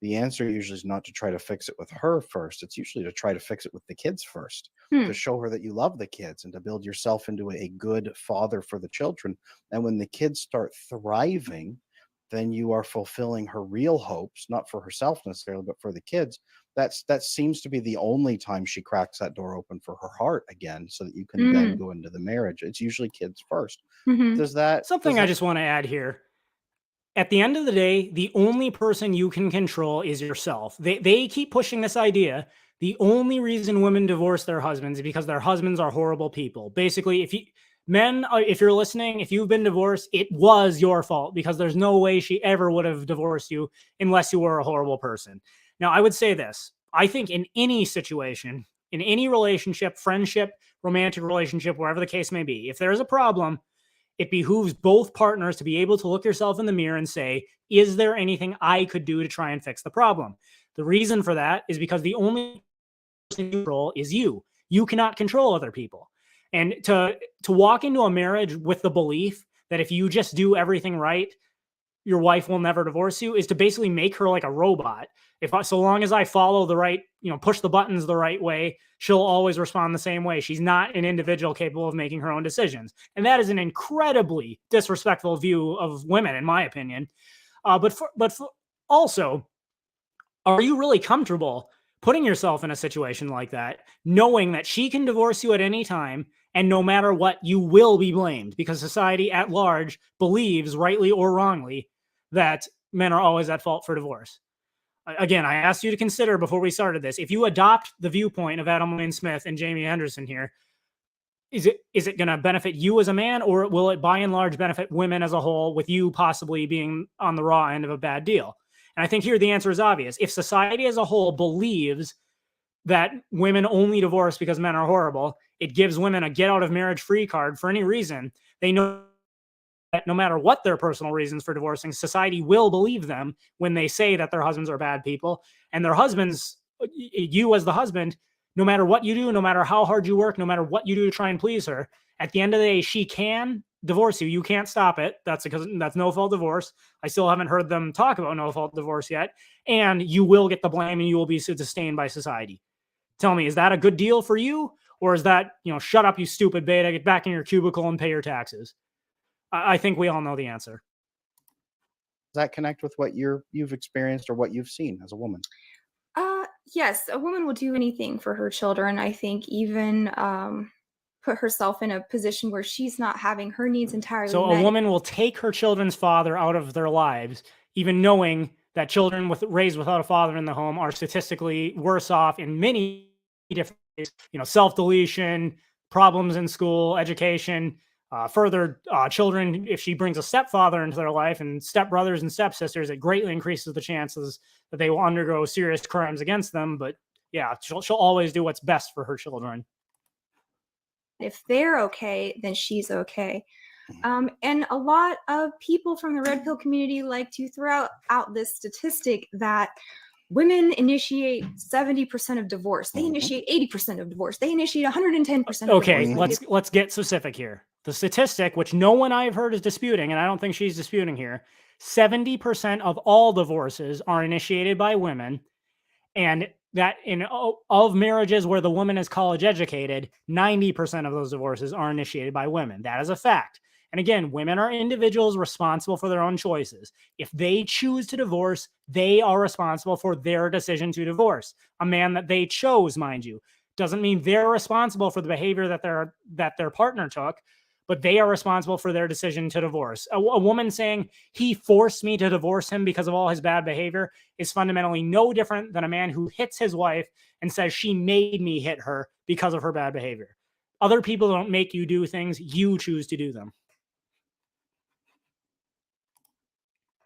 the answer usually is not to try to fix it with her first. It's usually to try to fix it with the kids first, Hmm. to show her that you love the kids and to build yourself into a good father for the children. And when the kids start thriving, then you are fulfilling her real hopes, not for herself necessarily, but for the kids. That seems to be the only time she cracks that door open for her heart again, so that you can then Mm. go into the marriage. It's usually kids first. Mhm. Does that Something I just want to add here. At the end of the day, the only person you can control is yourself. They keep pushing this idea. The only reason women divorce their husbands is because their husbands are horrible people. Basically, if you're listening, if you've been divorced, it was your fault, because there's no way she ever would have divorced you unless you were a horrible person. Now, I would say this. I think in any situation, in any relationship, friendship, romantic relationship, wherever the case may be, if there is a problem, it behooves both partners to be able to look yourself in the mirror and say, is there anything I could do to try and fix the problem? The reason for that is because the only person you control is you. You cannot control other people. And to walk into a marriage with the belief that if you just do everything right, your wife will never divorce you, is to basically make her like a robot. So long as I follow the right, push the buttons the right way, she'll always respond the same way. She's not an individual capable of making her own decisions. And that is an incredibly disrespectful view of women, in my opinion. But also, are you really comfortable putting yourself in a situation like that, knowing that she can divorce you at any time, and no matter what, you will be blamed, because society at large believes, rightly or wrongly, that men are always at fault for divorce? Again, I asked you to consider before we started this, if you adopt the viewpoint of Adam Lane Smith and Jamie Henderson here, is it going to benefit you as a man, or will it by and large benefit women as a whole, with you possibly being on the raw end of a bad deal? And I think here the answer is obvious. If society as a whole believes that women only divorce because men are horrible, it gives women a get out of marriage free card for any reason. They know that no matter what their personal reasons for divorcing, society will believe them when they say that their husbands are bad people. And their husbands, you as the husband, no matter what you do, no matter how hard you work, no matter what you do to try and please her, at the end of the day, she can divorce you. You can't stop it. That's no fault divorce. I still haven't heard them talk about no fault divorce yet. And you will get the blame, and you will be sustained by society. Tell me, is that a good deal for you? Or is that, shut up, you stupid beta, get back in your cubicle and pay your taxes? I think we all know the answer. Does that connect with what you've experienced or what you've seen as a woman? Yes, a woman will do anything for her children. I think even put herself in a position where she's not having her needs entirely So met. a woman will take her children's father out of their lives, even knowing that children raised without a father in the home are statistically worse off in many different ways. Self-deletion, problems in school, education, further children. If she brings a stepfather into their life and stepbrothers and stepsisters, it greatly increases the chances that they will undergo serious crimes against them. But yeah, she'll always do what's best for her children. If they're okay, then she's okay. And a lot of people from the red pill community like to throw out this statistic that women initiate 70% of divorce. They initiate 80% of divorce. They initiate 110% of okay, divorce. let's get specific here. The statistic, which no one I've heard is disputing, and I don't think she's disputing here, 70% of all divorces are initiated by women, and that of marriages where the woman is college educated, 90% of those divorces are initiated by women. That is a fact. And again, women are individuals responsible for their own choices. If they choose to divorce, they are responsible for their decision to divorce. A man that they chose, mind you, doesn't mean they're responsible for the behavior that their partner took, but they are responsible for their decision to divorce. A woman saying he forced me to divorce him because of all his bad behavior is fundamentally no different than a man who hits his wife and says she made me hit her because of her bad behavior. Other people don't make you do things, you choose to do them.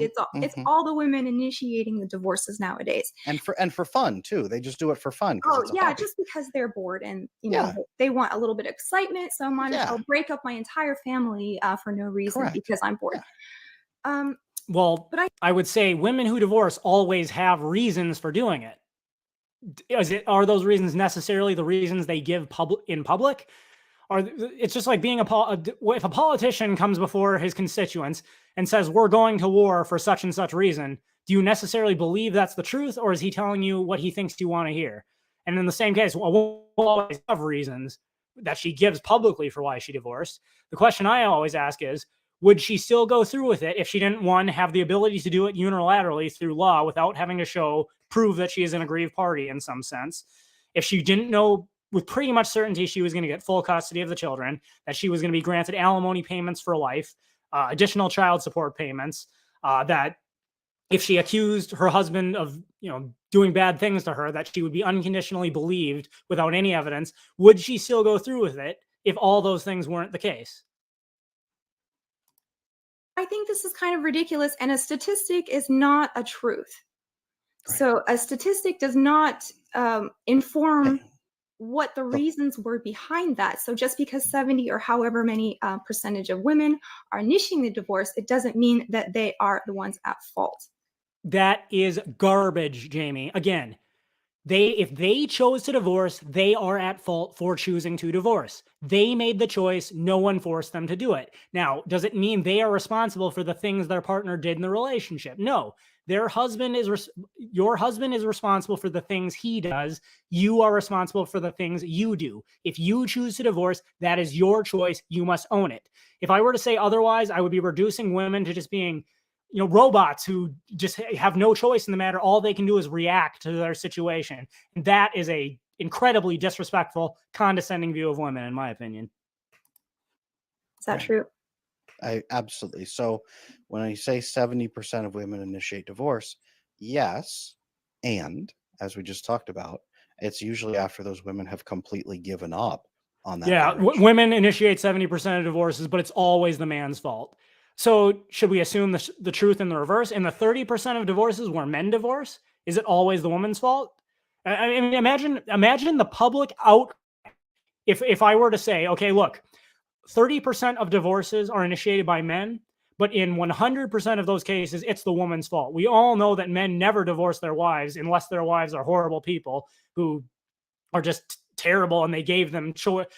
It's all the women initiating the divorces nowadays, and for fun too. They just do it for fun. Oh yeah, just because they're bored and they want a little bit of excitement. So I might as well break up my entire family for no reason because I'm bored. Yeah. Well, but I would say women who divorce always have reasons for doing it. Are those reasons necessarily the reasons they give in public? Or it's just like being if a politician comes before his constituents and says, we're going to war for such and such reason, Do you necessarily believe that's the truth, or is he telling you what he thinks you want to hear? And in the same case, a woman will always have reasons that she gives publicly for why she divorced. The question I always ask is, would she still go through with it if she didn't, one, have the ability to do it unilaterally through law without having to prove that she is an aggrieved party in some sense? If she didn't know with pretty much certainty she was going to get full custody of the children, that she was going to be granted alimony payments for life, additional child support payments, that if she accused her husband of, doing bad things to her, that she would be unconditionally believed without any evidence, would she still go through with it if all those things weren't the case? I think this is kind of ridiculous, and a statistic is not a truth. Right. So a statistic does not inform what the reasons were behind that. So just because 70 or however many percentage of women are initiating the divorce, it doesn't mean that they are the ones at fault. That is garbage, Jamie. Again, if they chose to divorce, they are at fault for choosing to divorce. They made the choice. No one forced them to do it. Now, does it mean they are responsible for the things their partner did in the relationship? No. Your husband is responsible for the things he does. You are responsible for the things you do. If you choose to divorce, that is your choice. You must own it. If I were to say otherwise, I would be reducing women to just being robots who just have no choice in the matter. All they can do is react to their situation. And that is a incredibly disrespectful, condescending view of women, in my opinion. Is that true? Absolutely. So when I say 70% of women initiate divorce, yes. And as we just talked about, it's usually after those women have completely given up on that. Yeah. Women initiate 70% of divorces, but it's always the man's fault. So should we assume the truth in the reverse? In the 30% of divorces where men divorce, is it always the woman's fault? I mean, imagine the public out. If I were to say, okay, look, 30% of divorces are initiated by men, but in 100% of those cases, it's the woman's fault. We all know that men never divorce their wives unless their wives are horrible people who are just terrible, and they gave them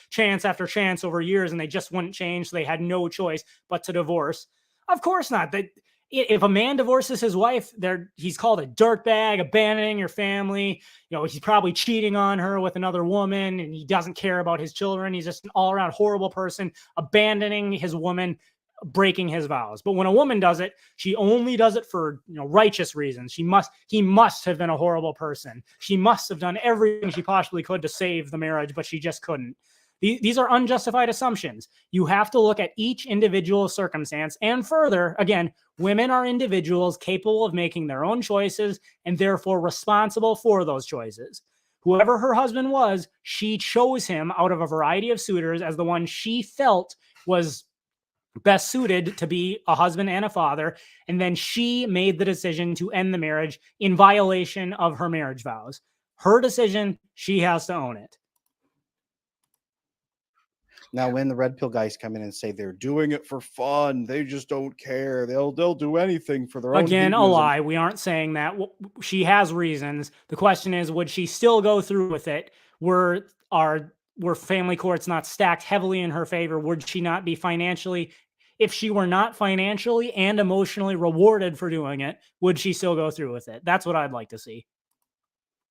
chance after chance over years, and they just wouldn't change. So they had no choice but to divorce. Of course not. If a man divorces his wife, he's called a dirtbag, abandoning your family. He's probably cheating on her with another woman, and he doesn't care about his children. He's just an all-around horrible person, abandoning his woman, breaking his vows. But when a woman does it, she only does it for righteous reasons. He must have been a horrible person. She must have done everything she possibly could to save the marriage, but she just couldn't. These are unjustified assumptions. You have to look at each individual circumstance. And further, again, women are individuals capable of making their own choices and therefore responsible for those choices. Whoever her husband was, she chose him out of a variety of suitors as the one she felt was best suited to be a husband and a father. And then she made the decision to end the marriage in violation of her marriage vows. Her decision, she has to own it. Now, when the red pill guys come in and say they're doing it for fun, they just don't care. They'll do anything for their own. Again, a lie. We aren't saying that. She has reasons. The question is, would she still go through with it? Were family courts not stacked heavily in her favor? Would she not be financially? If she were not financially and emotionally rewarded for doing it, would she still go through with it? That's what I'd like to see.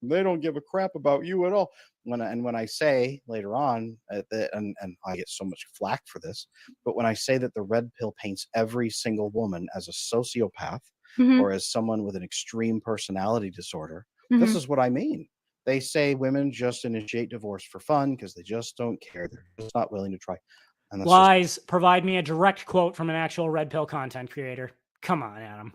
They don't give a crap about you at all. When I say later on, and I get so much flack for this, but when I say that the red pill paints every single woman as a sociopath or as someone with an extreme personality disorder, this is what I mean. They say women just initiate divorce for fun because they just don't care. They're just not willing to try. And lies. Provide me a direct quote from an actual red pill content creator. Come on, Adam.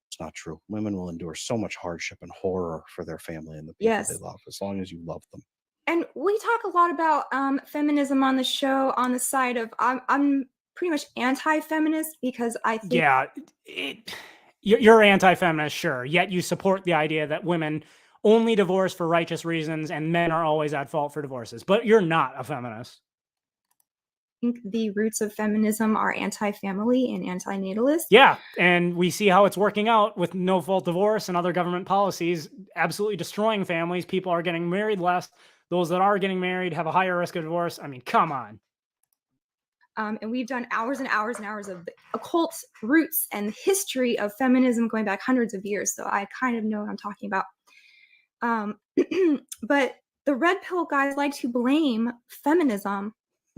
It's not true. Women will endure so much hardship and horror for their family and the people they love, as long as you love them. And we talk a lot about feminism on the show on the side of I'm pretty much anti-feminist because I think you're anti-feminist, sure. Yet you support the idea that women only divorce for righteous reasons and men are always at fault for divorces. But you're not a feminist. think the roots of feminism are anti-family and anti-natalist. Yeah, and we see how it's working out with no-fault divorce and other government policies absolutely destroying families. People are getting married less. Those that are getting married have a higher risk of divorce. I mean, come on. And we've done hours and hours and hours of the occult roots and history of feminism going back hundreds of years. So I kind of know what I'm talking about. But the red pill guys like to blame feminism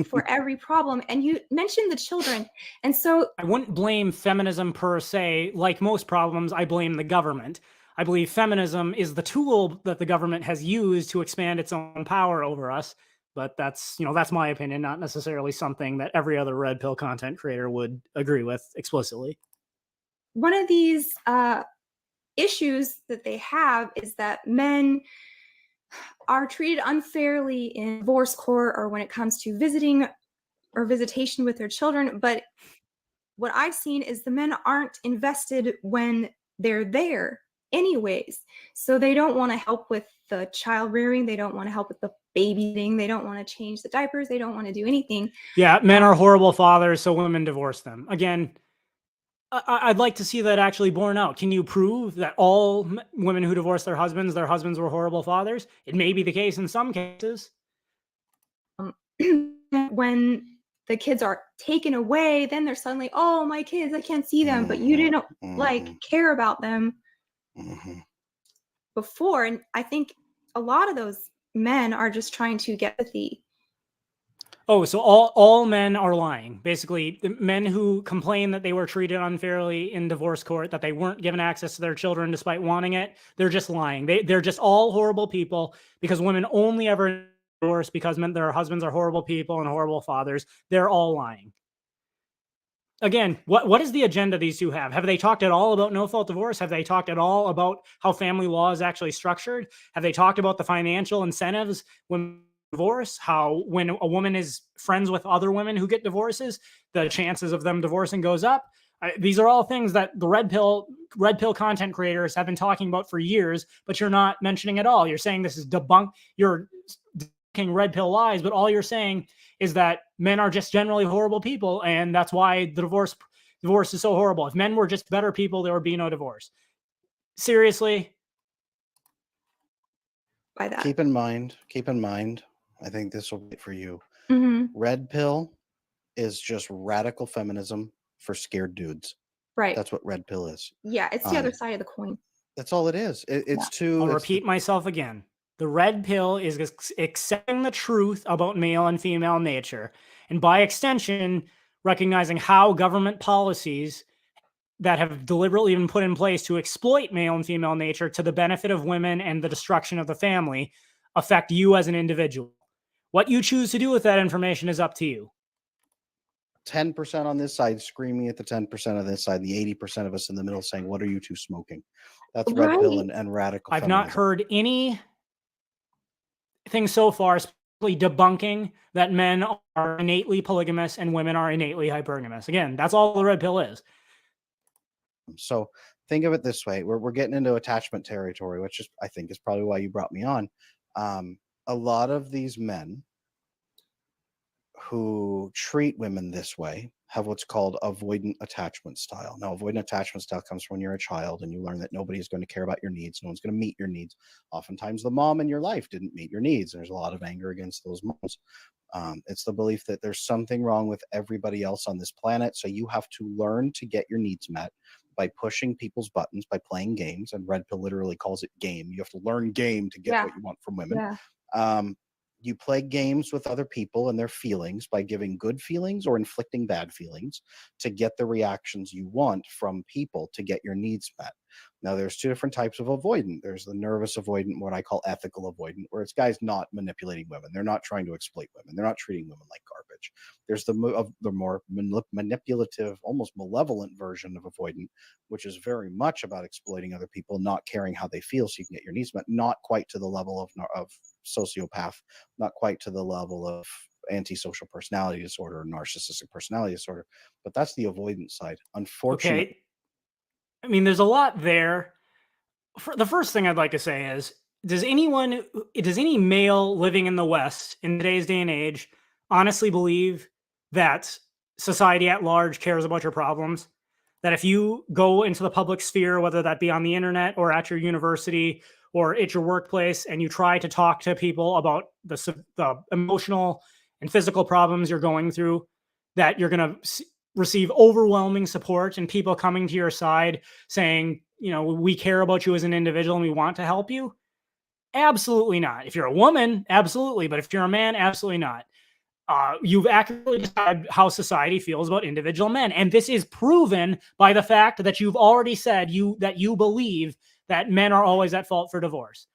for every problem. And you mentioned the children. And so I wouldn't blame feminism per se. Like most problems, I blame the government. I believe feminism is the tool that the government has used to expand its own power over us. But that's, that's my opinion, not necessarily something that every other red pill content creator would agree with explicitly. one of these issues that they have is that men are treated unfairly in divorce court or when it comes to visiting or visitation with their children. But what I've seen is the men aren't invested when they're there anyways. So they don't want to help with the child rearing. They don't want to help with the babysitting. They don't want to change the diapers. They don't want to do anything. Yeah, men are horrible fathers, so women divorce them. Again, I'd like to see that actually borne out. Can you prove that all women who divorced their husbands were horrible fathers? It may be the case in some cases. When the kids are taken away, then they're suddenly, oh, my kids, I can't see them. But you didn't care about them before. And I think a lot of those men are just trying to get empathy. Oh, so all men are lying. Basically, the men who complain that they were treated unfairly in divorce court, that they weren't given access to their children despite wanting it, they're just lying. They're just all horrible people because women only ever divorce because their husbands are horrible people and horrible fathers. They're all lying. Again, what is the agenda these two have? Have they talked at all about no-fault divorce? Have they talked at all about how family law is actually structured? Have they talked about the financial incentives when divorce, how when a woman is friends with other women who get divorces, the chances of them divorcing goes up? These are all things that the red pill content creators have been talking about for years, but you're not mentioning at all. You're saying this is you're debunking red pill lies, but all you're saying is that men are just generally horrible people, and that's why the divorce is so horrible. If men were just better people, there would be no divorce. Seriously? By that. Keep in mind, I think this will be for you. Mm-hmm. Red pill is just radical feminism for scared dudes. Right. That's what red pill is. Yeah, it's the other side of the coin. That's all it is. I'll repeat myself again. The red pill is accepting the truth about male and female nature, and by extension, recognizing how government policies that have deliberately been put in place to exploit male and female nature to the benefit of women and the destruction of the family affect you as an individual. What you choose to do with that information is up to you. 10% on this side screaming at the 10% of this side, the 80% of us in the middle saying, what are you two smoking? That's red pill and radical I've feminism. not heard anything so far debunking that men are innately polygamous and women are innately hypergamous. Again, that's all the red pill is. So think of it this way. We're getting into attachment territory, which is, I think, is probably why you brought me on. A lot of these men who treat women this way have what's called avoidant attachment style. Now, avoidant attachment style comes from when you're a child and you learn that nobody is going to care about your needs. No one's going to meet your needs. Oftentimes the mom in your life didn't meet your needs. There's a lot of anger against those moms. It's the belief that there's something wrong with everybody else on this planet. So you have to learn to get your needs met by pushing people's buttons, by playing games. And red pill literally calls it game. You have to learn game to get what you want from women. Yeah. You play games with other people and their feelings by giving good feelings or inflicting bad feelings to get the reactions you want from people to get your needs met. Now, there's two different types of avoidant. There's the nervous avoidant, what I call ethical avoidant, where it's guys not manipulating women. They're not trying to exploit women. They're not treating women like garbage. There's the more manipulative, almost malevolent version of avoidant, which is very much about exploiting other people, not caring how they feel so you can get your needs met. Not quite to the level of sociopath, not quite to the level of antisocial personality disorder or narcissistic personality disorder, but that's the avoidance side. Unfortunately. Okay. I mean, there's a lot there. The first thing I'd like to say is, does any male living in the West in today's day and age honestly believe that society at large cares about your problems? That if you go into the public sphere, whether that be on the internet or at your university or at your workplace, and you try to talk to people about the emotional and physical problems you're going through, that you're going to receive overwhelming support and people coming to your side saying, we care about you as an individual and we want to help you? Absolutely not. If you're a woman, absolutely. But if you're a man, absolutely not. You've accurately described how society feels about individual men. And this is proven by the fact that you've already said that you believe that men are always at fault for divorce.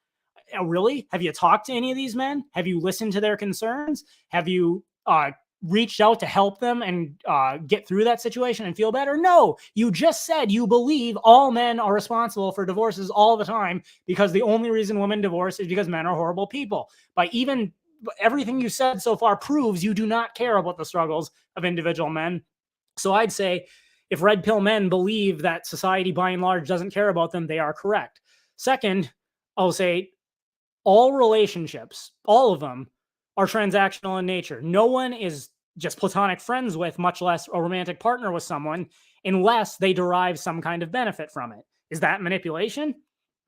Really? Have you talked to any of these men? Have you listened to their concerns? Have you reached out to help them and get through that situation and feel better? No, you just said you believe all men are responsible for divorces all the time because the only reason women divorce is because men are horrible people. By even everything you said so far proves you do not care about the struggles of individual men. So I'd say if red pill men believe that society by and large doesn't care about them, they are correct. Second, I'll say all relationships, all of them, are transactional in nature. No one is just platonic friends with, much less a romantic partner with someone, unless they derive some kind of benefit from it. Is that manipulation?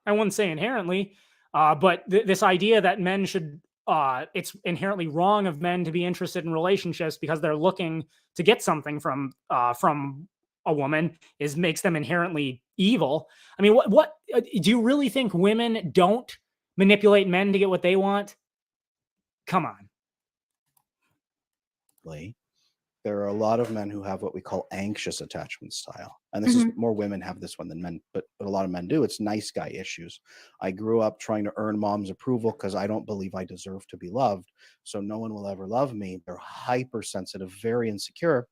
I wouldn't say inherently, but this idea that men should, it's inherently wrong of men to be interested in relationships because they're looking to get something from a woman makes them inherently evil. I mean, what do you really think women don't manipulate men to get what they want? Come on. There are a lot of men who have what we call anxious attachment style. And this is more women have this one than men, but a lot of men do. It's nice guy issues. I grew up trying to earn mom's approval because I don't believe I deserve to be loved. So no one will ever love me. They're hypersensitive, very insecure.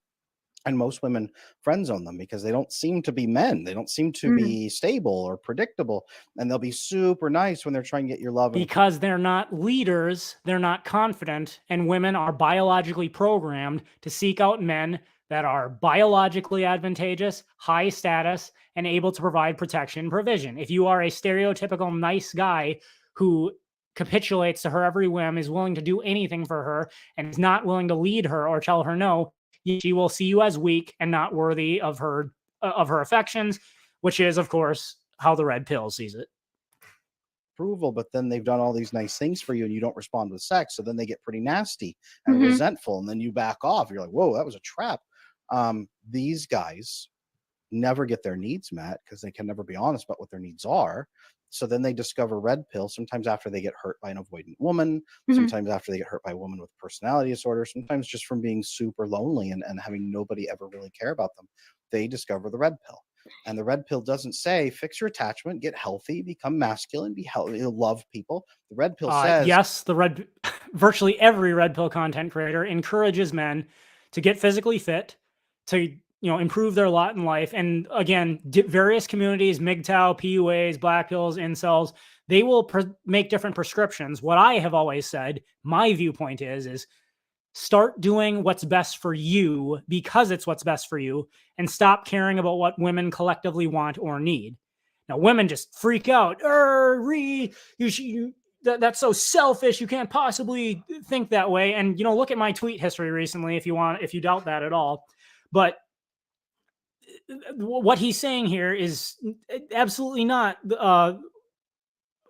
And most women friend zone them because they don't seem to be men. They don't seem to be stable or predictable. And they'll be super nice when they're trying to get your love. Because they're not leaders, they're not confident, and women are biologically programmed to seek out men that are biologically advantageous, high status, and able to provide protection and provision. If you are a stereotypical nice guy who capitulates to her every whim, is willing to do anything for her, and is not willing to lead her or tell her no, she will see you as weak and not worthy of her affections, which is, of course, how the red pill sees it. Approval, but then they've done all these nice things for you and you don't respond with sex. So then they get pretty nasty and resentful, and then you back off. You're like, whoa, that was a trap. These guys never get their needs met because they can never be honest about what their needs are. So then they discover red pill sometimes after they get hurt by an avoidant woman, sometimes after they get hurt by a woman with personality disorder, sometimes just from being super lonely and having nobody ever really care about them. They discover the red pill. And the red pill doesn't say fix your attachment, get healthy, become masculine, be healthy, love people. The red pill says yes. Virtually every red pill content creator encourages men to get physically fit, to improve their lot in life. And again, various communities, MGTOW, PUAs, black pills, incels, they will make different prescriptions. What I have always said, my viewpoint is start doing what's best for you because it's what's best for you, and stop caring about what women collectively want or need. Now, women just freak out. That's so selfish. You can't possibly think that way. And, look at my tweet history recently if you doubt that at all. But what he's saying here is absolutely not.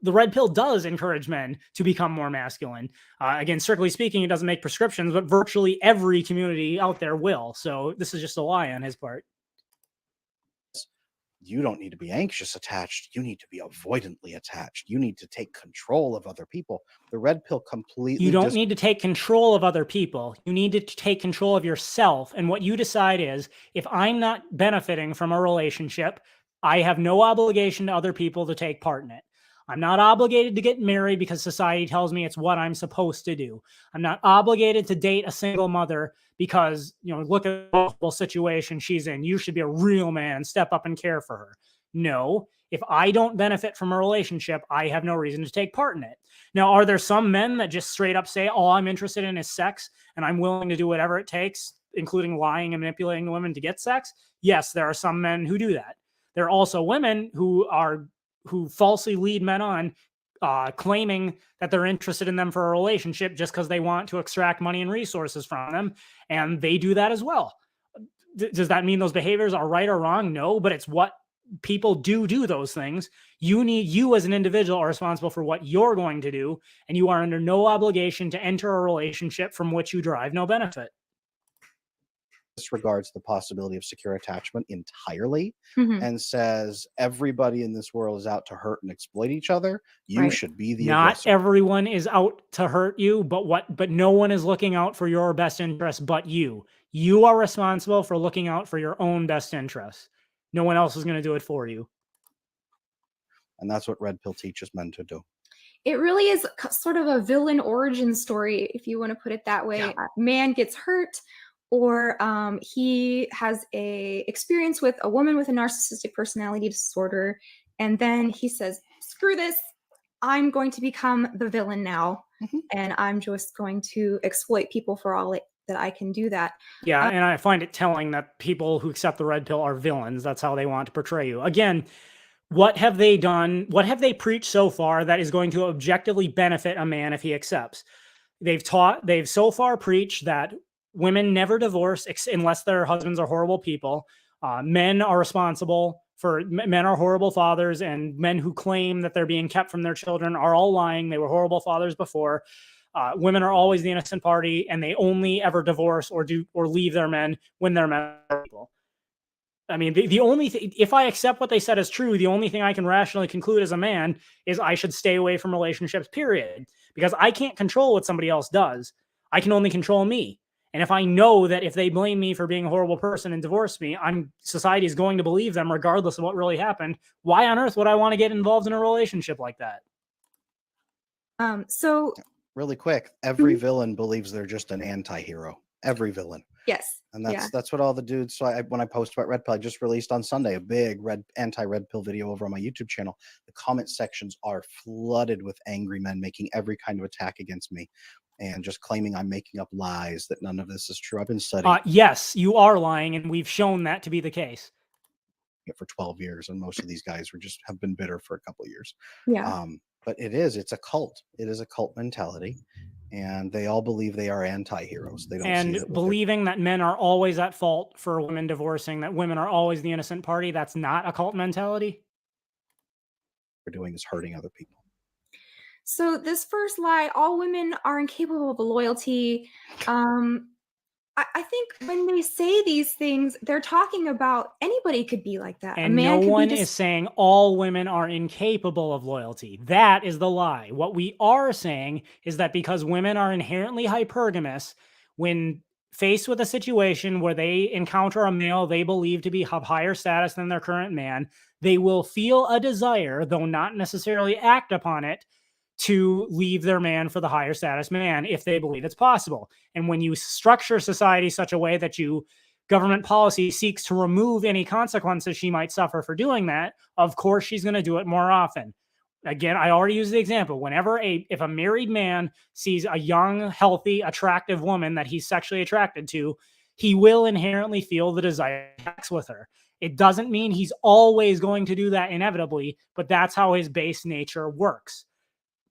The red pill does encourage men to become more masculine. Again, strictly speaking, it doesn't make prescriptions, but virtually every community out there will. So this is just a lie on his part. You don't need to be anxious attached. You need to be avoidantly attached. You need to take control of other people. The red pill completely. You don't need to take control of other people. You need to take control of yourself. And what you decide is, if I'm not benefiting from a relationship, I have no obligation to other people to take part in it. I'm not obligated to get married because society tells me it's what I'm supposed to do. I'm not obligated to date a single mother because, look at the awful situation she's in. You should be a real man, step up and care for her. No, if I don't benefit from a relationship, I have no reason to take part in it. Now, are there some men that just straight up say, all I'm interested in is sex and I'm willing to do whatever it takes, including lying and manipulating women to get sex? Yes, there are some men who do that. There are also women who falsely lead men on, claiming that they're interested in them for a relationship just because they want to extract money and resources from them. And they do that as well. Does that mean those behaviors are right or wrong? No, but it's what people do those things. You as an individual are responsible for what you're going to do, and you are under no obligation to enter a relationship from which you derive no benefit. disregards the possibility of secure attachment entirely Mhm. and says everybody in this world is out to hurt and exploit each other, you Right. should be the Not aggressor. everyone is out to hurt you, but no one is looking out for your best interest but you. You are responsible for looking out for your own best interests. No one else is going to do it for you. And that's what Red Pill teaches men to do. It really is sort of a villain origin story, if you want to put it that way. Yeah. A man gets hurt, or he has a experience with a woman with a narcissistic personality disorder, and then he says, "Screw this! I'm going to become the villain now, and I'm just going to exploit people for all that I can do that." Yeah, and I find it telling that people who accept the red pill are villains. That's how they want to portray you. Again, what have they done? What have they preached so far that is going to objectively benefit a man if he accepts? They've so far preached that women never divorce unless their husbands are horrible people. Men are responsible for, men are horrible fathers, and men who claim that they're being kept from their children are all lying. They were horrible fathers before. Women are always the innocent party, and they only ever divorce or leave their men when their men are people. I mean, the only thing, if I accept what they said as true, the only thing I can rationally conclude as a man is I should stay away from relationships, period. Because I can't control what somebody else does. I can only control me. And if I know that if they blame me for being a horrible person and divorce me, society is going to believe them regardless of what really happened. Why on earth would I want to get involved in a relationship like that? So really quick, every villain believes they're just an anti-hero. Every villain. yes. And that's what all the dudes. So when I post about Red Pill, I just released on Sunday a big anti-Red Pill video over on my YouTube channel. The comment sections are flooded with angry men making every kind of attack against me and just claiming I'm making up lies, that none of this is true. I've been studying yes, you are lying, and we've shown that to be the case. for 12 years, and most of these guys have been bitter for a couple of years. Yeah. But it's a cult. It is a cult mentality. And they all believe they are anti-heroes. They don't and see that believing that men are always at fault for women divorcing, that women are always the innocent party. That's not a cult mentality. What they're doing is hurting other people. So this first lie, all women are incapable of loyalty. I think when they say these things, they're talking about anybody could be like that. And no one is saying all women are incapable of loyalty. That is the lie. What we are saying is that because women are inherently hypergamous, when faced with a situation where they encounter a male they believe to be of higher status than their current man, they will feel a desire, though not necessarily act upon it, to leave their man for the higher status man if they believe it's possible. And when you structure society such a way that government policy seeks to remove any consequences she might suffer for doing that, of course she's going to do it more often. Again, I already used the example. If a married man sees a young, healthy, attractive woman that he's sexually attracted to, he will inherently feel the desire to sex with her. It doesn't mean he's always going to do that inevitably, but that's how his base nature works.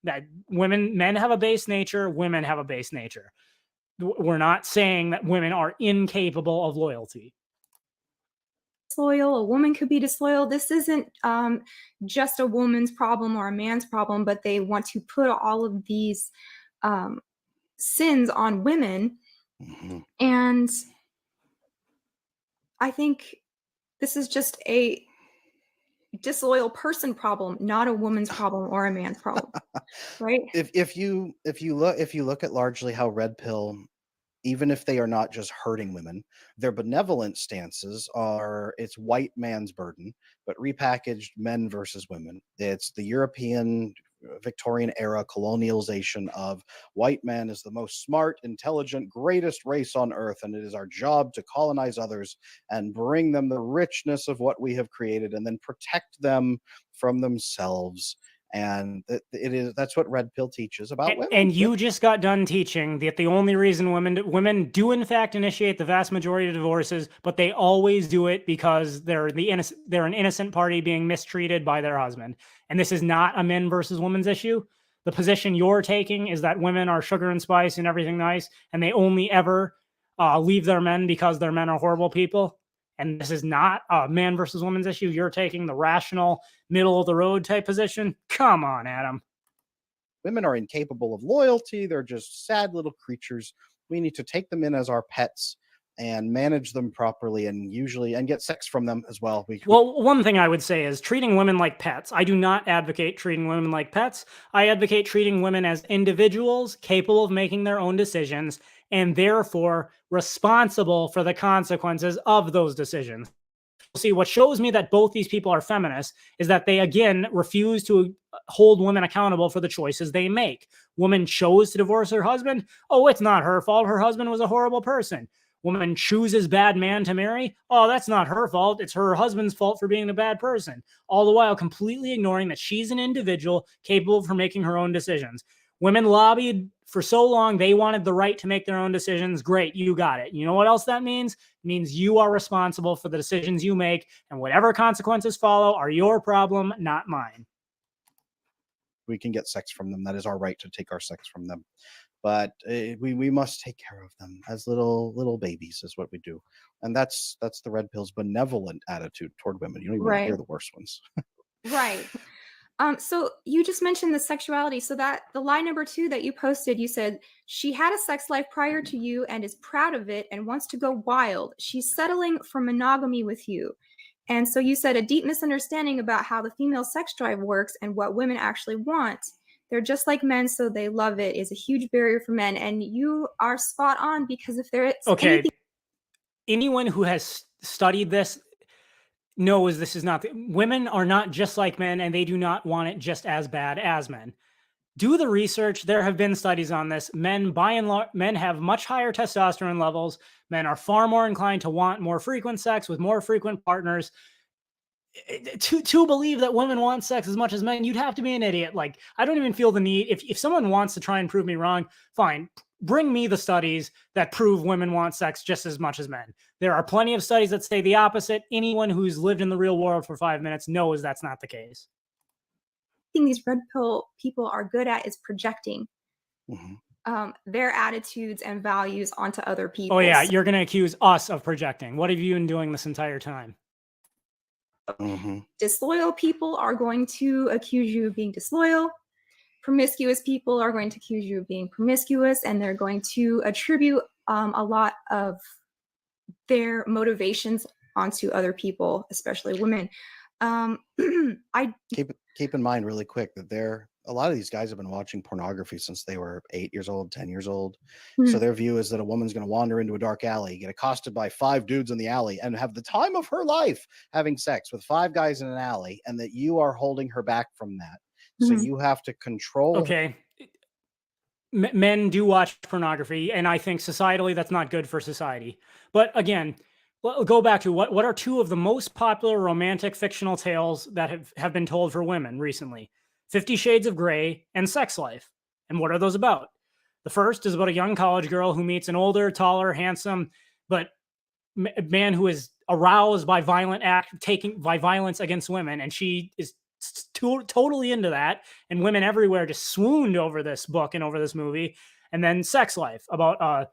That men have a base nature, women have a base nature. We're not saying that women are incapable of loyalty. Disloyal, a woman could be disloyal. This isn't just a woman's problem or a man's problem, but they want to put all of these sins on women. Mm-hmm. And I think this is just a disloyal person problem, not a woman's problem or a man's problem. Right? If you look at largely how Red Pill, even if they are not just hurting women, their benevolent stances are it's white man's burden, but repackaged men versus women. It's the European Victorian era colonialization of white men as the most smart, intelligent, greatest race on earth, and it is our job to colonize others and bring them the richness of what we have created and then protect them from themselves. And that's what Red Pill teaches about women. And you just got done teaching that the only reason women do in fact initiate the vast majority of divorces, but they always do it because they're an innocent party being mistreated by their husband. And this is not a men versus women's issue. The position you're taking is that women are sugar and spice and everything nice, and they only ever leave their men because their men are horrible people. And this is not a man versus women's issue. You're taking the rational, middle of the road type position. Come on, Adam. Women are incapable of loyalty. They're just sad little creatures. We need to take them in as our pets and manage them properly and get sex from them as well. Well, one thing I would say is treating women like pets. I do not advocate treating women like pets. I advocate treating women as individuals capable of making their own decisions and therefore responsible for the consequences of those decisions. See, what shows me that both these people are feminists is that they, again, refuse to hold women accountable for the choices they make. Woman chose to divorce her husband. Oh, it's not her fault. Her husband was a horrible person. Woman chooses bad man to marry. Oh, that's not her fault. It's her husband's fault for being a bad person. All the while completely ignoring that she's an individual capable of making her own decisions. Women lobbied for so long. They wanted the right to make their own decisions. Great. You got it. You know what else that means? It means you are responsible for the decisions you make, and whatever consequences follow are your problem, not mine. We can get sex from them. That is our right to take our sex from them. But we must take care of them as little babies is what we do. And that's the red pill's benevolent attitude toward women. You don't even want to hear the worst ones. Right. So you just mentioned the sexuality. So that the line number 2 that you posted, you said she had a sex life prior to you and is proud of it and wants to go wild. She's settling for monogamy with you. And so you said a deep misunderstanding about how the female sex drive works and what women actually want. They're just like men, so they love it is a huge barrier for men. And you are spot on, because if there is anyone who has studied this knows this is not women are not just like men, and they do not want it just as bad as men. Do the research. There have been studies on this. Men, by and large, men have much higher testosterone levels. Men are far more inclined to want more frequent sex with more frequent partners. To believe that women want sex as much as men, you'd have to be an idiot. Like, I don't even feel the need. If someone wants to try and prove me wrong, fine. Bring me the studies that prove women want sex just as much as men. There are plenty of studies that say the opposite. Anyone who's lived in the real world for 5 minutes knows that's not the case. These red pill people are good at is projecting their attitudes and values onto other people. Oh yeah, you're going to accuse us of projecting. What have you been doing this entire time? Disloyal people are going to accuse you of being disloyal. Promiscuous people are going to accuse you of being promiscuous, and they're going to attribute a lot of their motivations onto other people, especially women. Keep in mind really quick that a lot of these guys have been watching pornography since they were 8 years old, 10 years old. So their view is that a woman's going to wander into a dark alley, get accosted by 5 dudes in the alley, and have the time of her life having sex with 5 guys in an alley, and that you are holding her back from that. So you have to control. Okay. Men do watch pornography, and I think societally that's not good for society. But again, we'll go back to what are 2 of the most popular romantic fictional tales that have been told for women recently: 50 Shades of Grey and Sex Life. And what are those about? The first is about a young college girl who meets an older, taller, handsome, but man who is aroused by violence against women, and she is totally into that, and women everywhere just swooned over this book and over this movie. And then Sex Life, about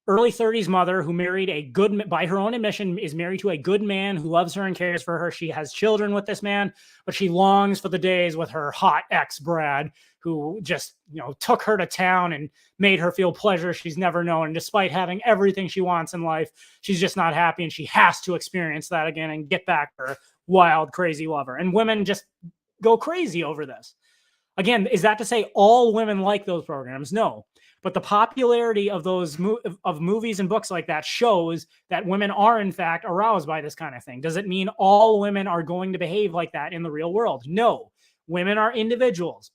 early 30s mother who married by her own admission, is married to a good man who loves her and cares for her. She has children with this man, but she longs for the days with her hot ex, Brad, who just, took her to town and made her feel pleasure she's never known. And despite having everything she wants in life, she's just not happy, and she has to experience that again and get back to her wild, crazy lover. And women just go crazy over this. Again, is that to say all women like those programs? No. But the popularity of those of movies and books like that shows that women are, in fact, aroused by this kind of thing. Does it mean all women are going to behave like that in the real world? No. Women are individuals.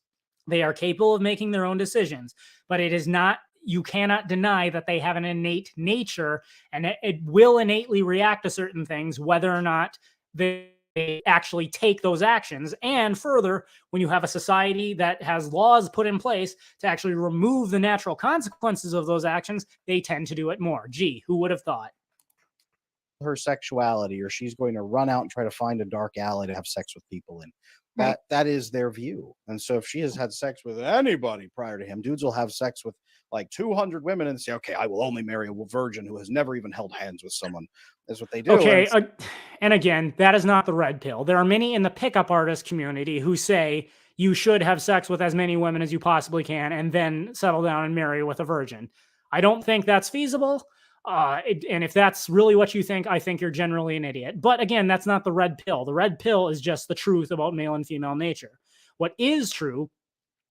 They are capable of making their own decisions. But it is not, you cannot deny that they have an innate nature, and it will innately react to certain things, whether or not they actually take those actions. And further, when you have a society that has laws put in place to actually remove the natural consequences of those actions, they tend to do it more. Gee, who would have thought? Her sexuality, or she's going to run out and try to find a dark alley to have sex with people in. That is their view. And so if she has had sex with anybody prior to him, dudes will have sex with like 200 women and say, okay, I will only marry a virgin who has never even held hands with someone. That's what they do. Okay. And again, that is not the red pill. There are many in the pickup artist community who say you should have sex with as many women as you possibly can and then settle down and marry with a virgin. I don't think that's feasible. And if that's really what you think, I think you're generally an idiot. But again, that's not the red pill. The red pill is just the truth about male and female nature. What is true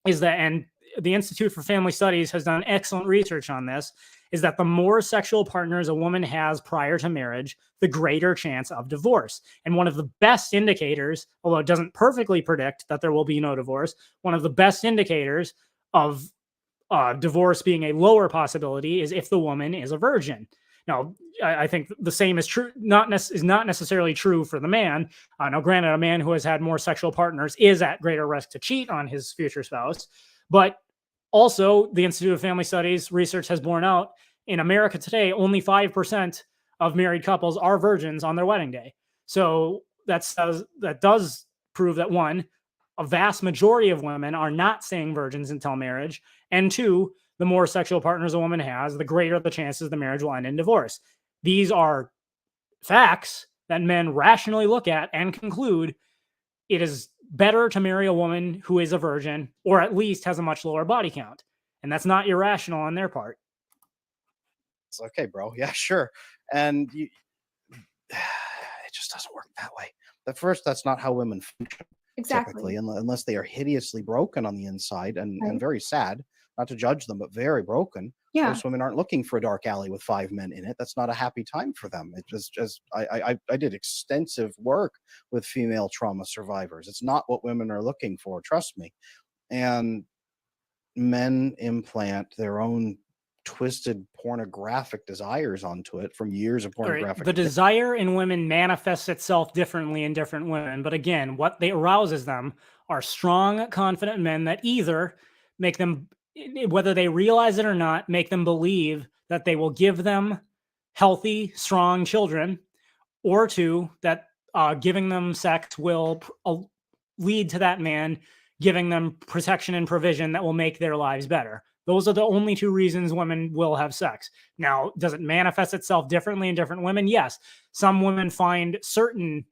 is that, and the Institute for Family Studies has done excellent research on this, is that the more sexual partners a woman has prior to marriage, the greater chance of divorce. And one of the best indicators, although it doesn't perfectly predict that there will be no divorce, one of the best indicators of divorce being a lower possibility is if the woman is a virgin. Now, I think the same is true. Is not necessarily true for the man. Now, granted, a man who has had more sexual partners is at greater risk to cheat on his future spouse, but also the Institute of Family Studies research has borne out in America today, only 5% of married couples are virgins on their wedding day. So that does prove that, one, a vast majority of women are not staying virgins until marriage, and two, the more sexual partners a woman has, the greater the chances the marriage will end in divorce. These are facts that men rationally look at and conclude it is better to marry a woman who is a virgin or at least has a much lower body count. And that's not irrational on their part. It's okay, bro. Yeah, sure. And it just doesn't work that way. At first, that's not how women function. Exactly. Typically, unless they are hideously broken on the inside and Right. very sad. Not to judge them, but very broken. Yeah. Most women aren't looking for a dark alley with 5 men in it. That's not a happy time for them. It just I did extensive work with female trauma survivors. It's not what women are looking for, trust me. And men implant their own twisted pornographic desires onto it from years of All right, pornographic. the desire in women manifests itself differently in different women. But again, what they arouses them are strong, confident men that either make them, whether they realize it or not, make them believe that they will give them healthy, strong children, or two, that giving them sex will lead to that man giving them protection and provision that will make their lives better. Those are the only two reasons women will have sex. Now, does it manifest itself differently in different women? Yes. Some women find certain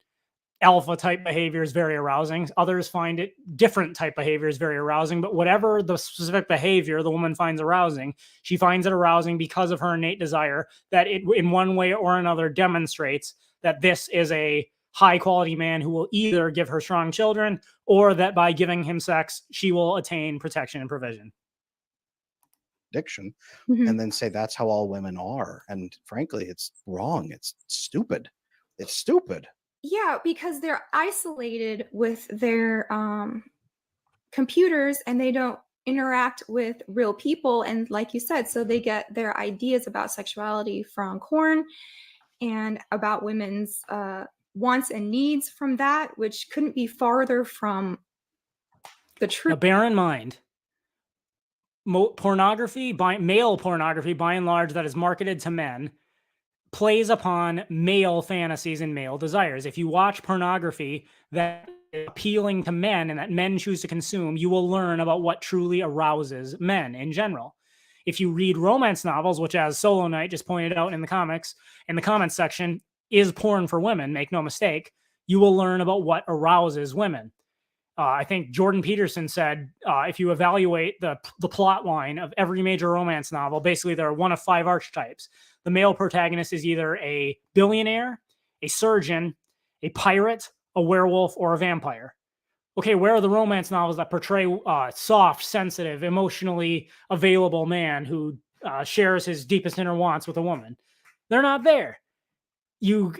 alpha type behaviors very arousing. Others find it different type behaviors very arousing. But whatever the specific behavior the woman finds arousing, she finds it arousing because of her innate desire that it, in one way or another, demonstrates that this is a high quality man who will either give her strong children or that by giving him sex, she will attain protection and provision. Addiction, Mhm. and then say that's how all women are. And frankly, it's wrong. It's stupid. It's stupid. Yeah, because they're isolated with their computers and they don't interact with real people. And like you said, so they get their ideas about sexuality from porn and about women's wants and needs from that, which couldn't be farther from the Now, truth. bear in mind, pornography, male pornography, by and large, that is marketed to men, plays upon male fantasies and male desires. If you watch pornography that is appealing to men and that men choose to consume, you will learn about what truly arouses men in general. If you read romance novels, which, as Solo Knight just pointed out in the comments section, is porn for women, make no mistake, you will learn about what arouses women. I think Jordan Peterson said, if you evaluate the plot line of every major romance novel, basically there are one of 5 archetypes. The male protagonist is either a billionaire, a surgeon, a pirate, a werewolf, or a vampire. Okay, where are the romance novels that portray soft, sensitive, emotionally available man who shares his deepest inner wants with a woman? They're not there. You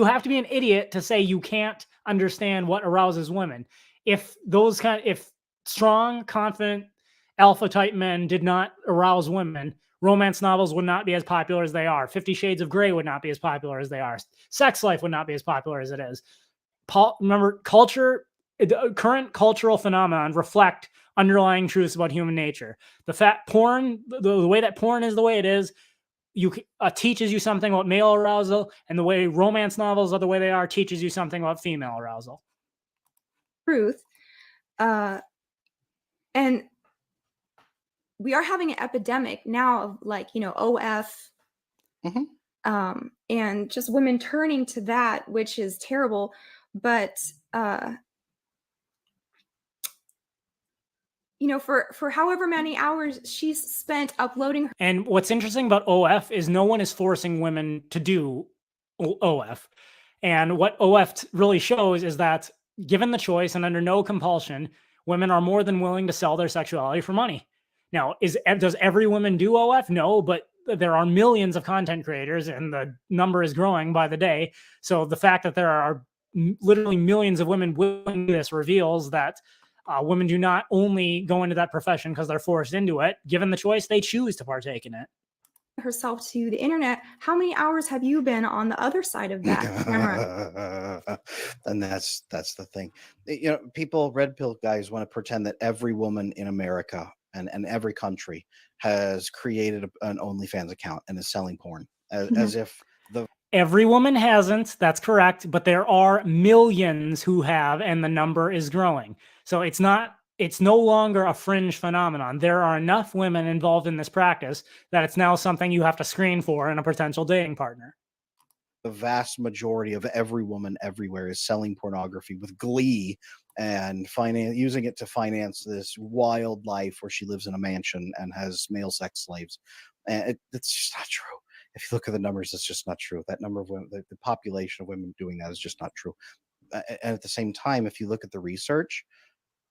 have to be an idiot to say you can't understand what arouses women. If strong, confident, alpha type men did not arouse women, romance novels would not be as popular as they are. 50 Shades of Grey would not be as popular as they are. Sex Life would not be as popular as it is. Remember, current cultural phenomenon reflect underlying truths about human nature. The way that porn is the way it is, teaches you something about male arousal, and the way romance novels are the way they are teaches you something about female arousal. Truth. And we are having an epidemic now of OF and just women turning to that, which is terrible. But you know, for however many hours she's spent uploading. And what's interesting about OF is no one is forcing women to do OF. And what OF really shows is that given the choice and under no compulsion, women are more than willing to sell their sexuality for money. Now, does every woman do OF? No, but there are millions of content creators and the number is growing by the day. So the fact that there are literally millions of women doing this reveals that women do not only go into that profession because they're forced into it. Given the choice, they choose to partake in it. Herself to the internet. How many hours have you been on the other side of that camera? And that's the thing. You know, people, red pill guys, want to pretend that every woman in America and every country has created an OnlyFans account and is selling porn, as if every woman hasn't. That's correct, but there are millions who have, and the number is growing. So it's no longer a fringe phenomenon. There are enough women involved in this practice that it's now something you have to screen for in a potential dating partner. The vast majority of every woman everywhere is selling pornography with glee and using it to finance this wild life where she lives in a mansion and has male sex slaves. And it's just not true. If you look at the numbers, it's just not true. That number of women, the population of women doing that is just not true. And at the same time, if you look at the research,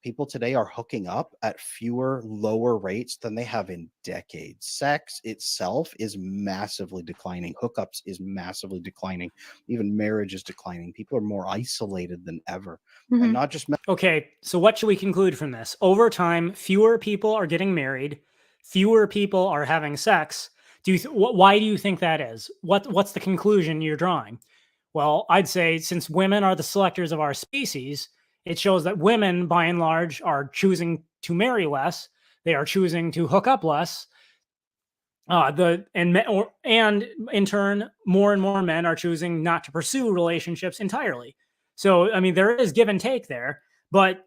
people today are hooking up at lower rates than they have in decades. Sex itself is massively declining. Hookups is massively declining. Even marriage is declining. People are more isolated than ever. And not just okay, so what should we conclude from this? Over time, fewer people are getting married, fewer people are having sex. Why do you think that is? What's the conclusion you're drawing? Well, I'd say since women are the selectors of our species, it shows that women, by and large, are choosing to marry less. They are choosing to hook up less. And in turn, more and more men are choosing not to pursue relationships entirely. So, I mean, there is give and take there, but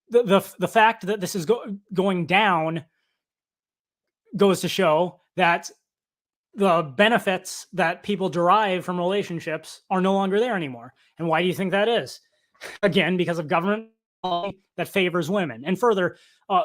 the fact that this is going down goes to show that the benefits that people derive from relationships are no longer there anymore. And why do you think that is? Again, because of government policy that favors women. And further,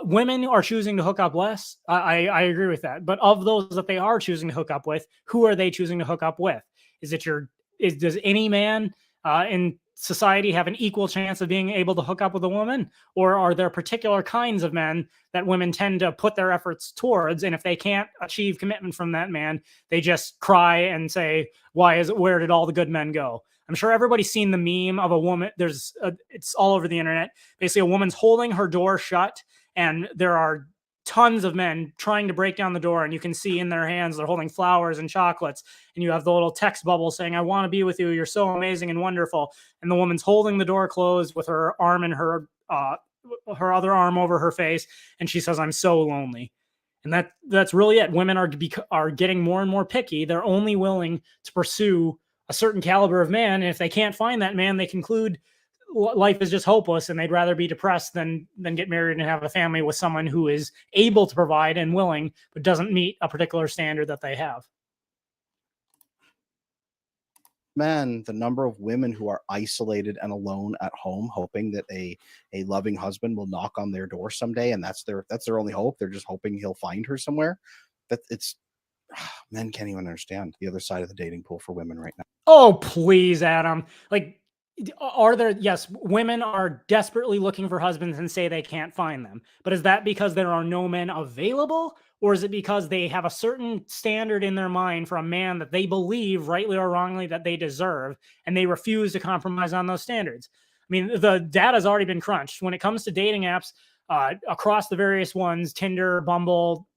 women are choosing to hook up less. I agree with that. But of those that they are choosing to hook up with, who are they choosing to hook up with? Does any man in society have an equal chance of being able to hook up with a woman? Or are there particular kinds of men that women tend to put their efforts towards? And if they can't achieve commitment from that man, they just cry and say, where did all the good men go? I'm sure everybody's seen the meme of a woman. It's all over the internet. Basically, a woman's holding her door shut, and there are tons of men trying to break down the door, and you can see in their hands they're holding flowers and chocolates, and you have the little text bubble saying, "I want to be with you. You're so amazing and wonderful." And the woman's holding the door closed with her arm in her other arm over her face, and she says, "I'm so lonely." And that's really it. Women are getting more and more picky. They're only willing to pursue a certain caliber of man, and if they can't find that man, they conclude life is just hopeless, and they'd rather be depressed than get married and have a family with someone who is able to provide and willing, but doesn't meet a particular standard that they have. Men, the number of women who are isolated and alone at home, hoping that a loving husband will knock on their door someday, and that's their only hope. They're just hoping he'll find her somewhere. Men can't even understand the other side of the dating pool for women right now. Oh, please, Adam. Like, yes, women are desperately looking for husbands and say they can't find them. But is that because there are no men available? Or is it because they have a certain standard in their mind for a man that they believe, rightly or wrongly, that they deserve, and they refuse to compromise on those standards? I mean, the data has already been crunched. When it comes to dating apps, across the various ones, Tinder, Bumble,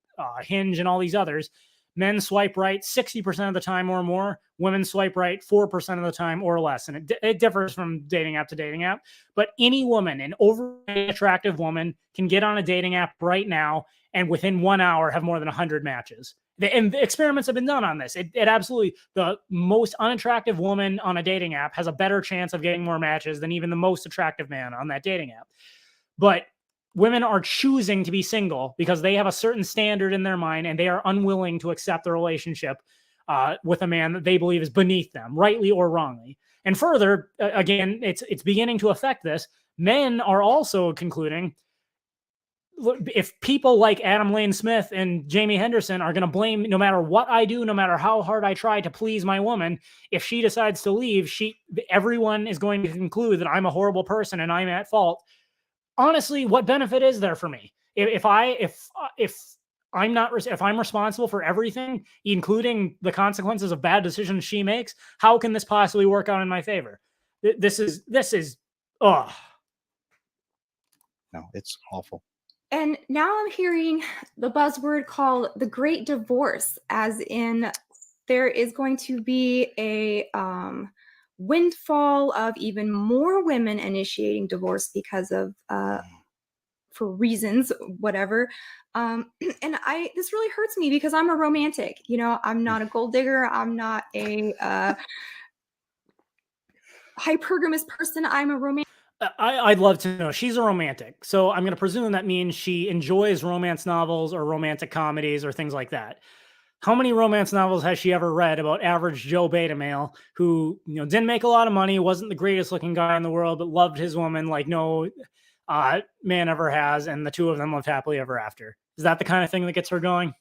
Hinge, and all these others, men swipe right 60% of the time or more. Women swipe right 4% of the time or less. And it differs from dating app to dating app. But any woman, an overly attractive woman, can get on a dating app right now and within 1 hour have more than 100 matches. And the experiments have been done on this. It absolutely, the most unattractive woman on a dating app has a better chance of getting more matches than even the most attractive man on that dating app. But women are choosing to be single because they have a certain standard in their mind and they are unwilling to accept a relationship with a man that they believe is beneath them, rightly or wrongly. And further, again, it's beginning to affect this. Men are also concluding if people like Adam Lane Smith and Jamie Henderson are going to blame no matter what I do, no matter how hard I try to please my woman, if she decides to leave, everyone is going to conclude that I'm a horrible person and I'm at fault. Honestly, what benefit is there for me? If I'm responsible for everything, including the consequences of bad decisions she makes, how can this possibly work out in my favor? This is no, it's awful. And now I'm hearing the buzzword called the Great Divorce, as in there is going to be a windfall of even more women initiating divorce because of for reasons, whatever. And this really hurts me because I'm a romantic. You know, I'm not a gold digger. I'm not a hypergamous person. I'm a romantic. I'd love to know. She's a romantic, so I'm going to presume that means she enjoys romance novels or romantic comedies or things like that. How many romance novels has she ever read about average Joe beta male who, didn't make a lot of money, wasn't the greatest looking guy in the world, but loved his woman like no man ever has, and the two of them lived happily ever after? Is that the kind of thing that gets her going?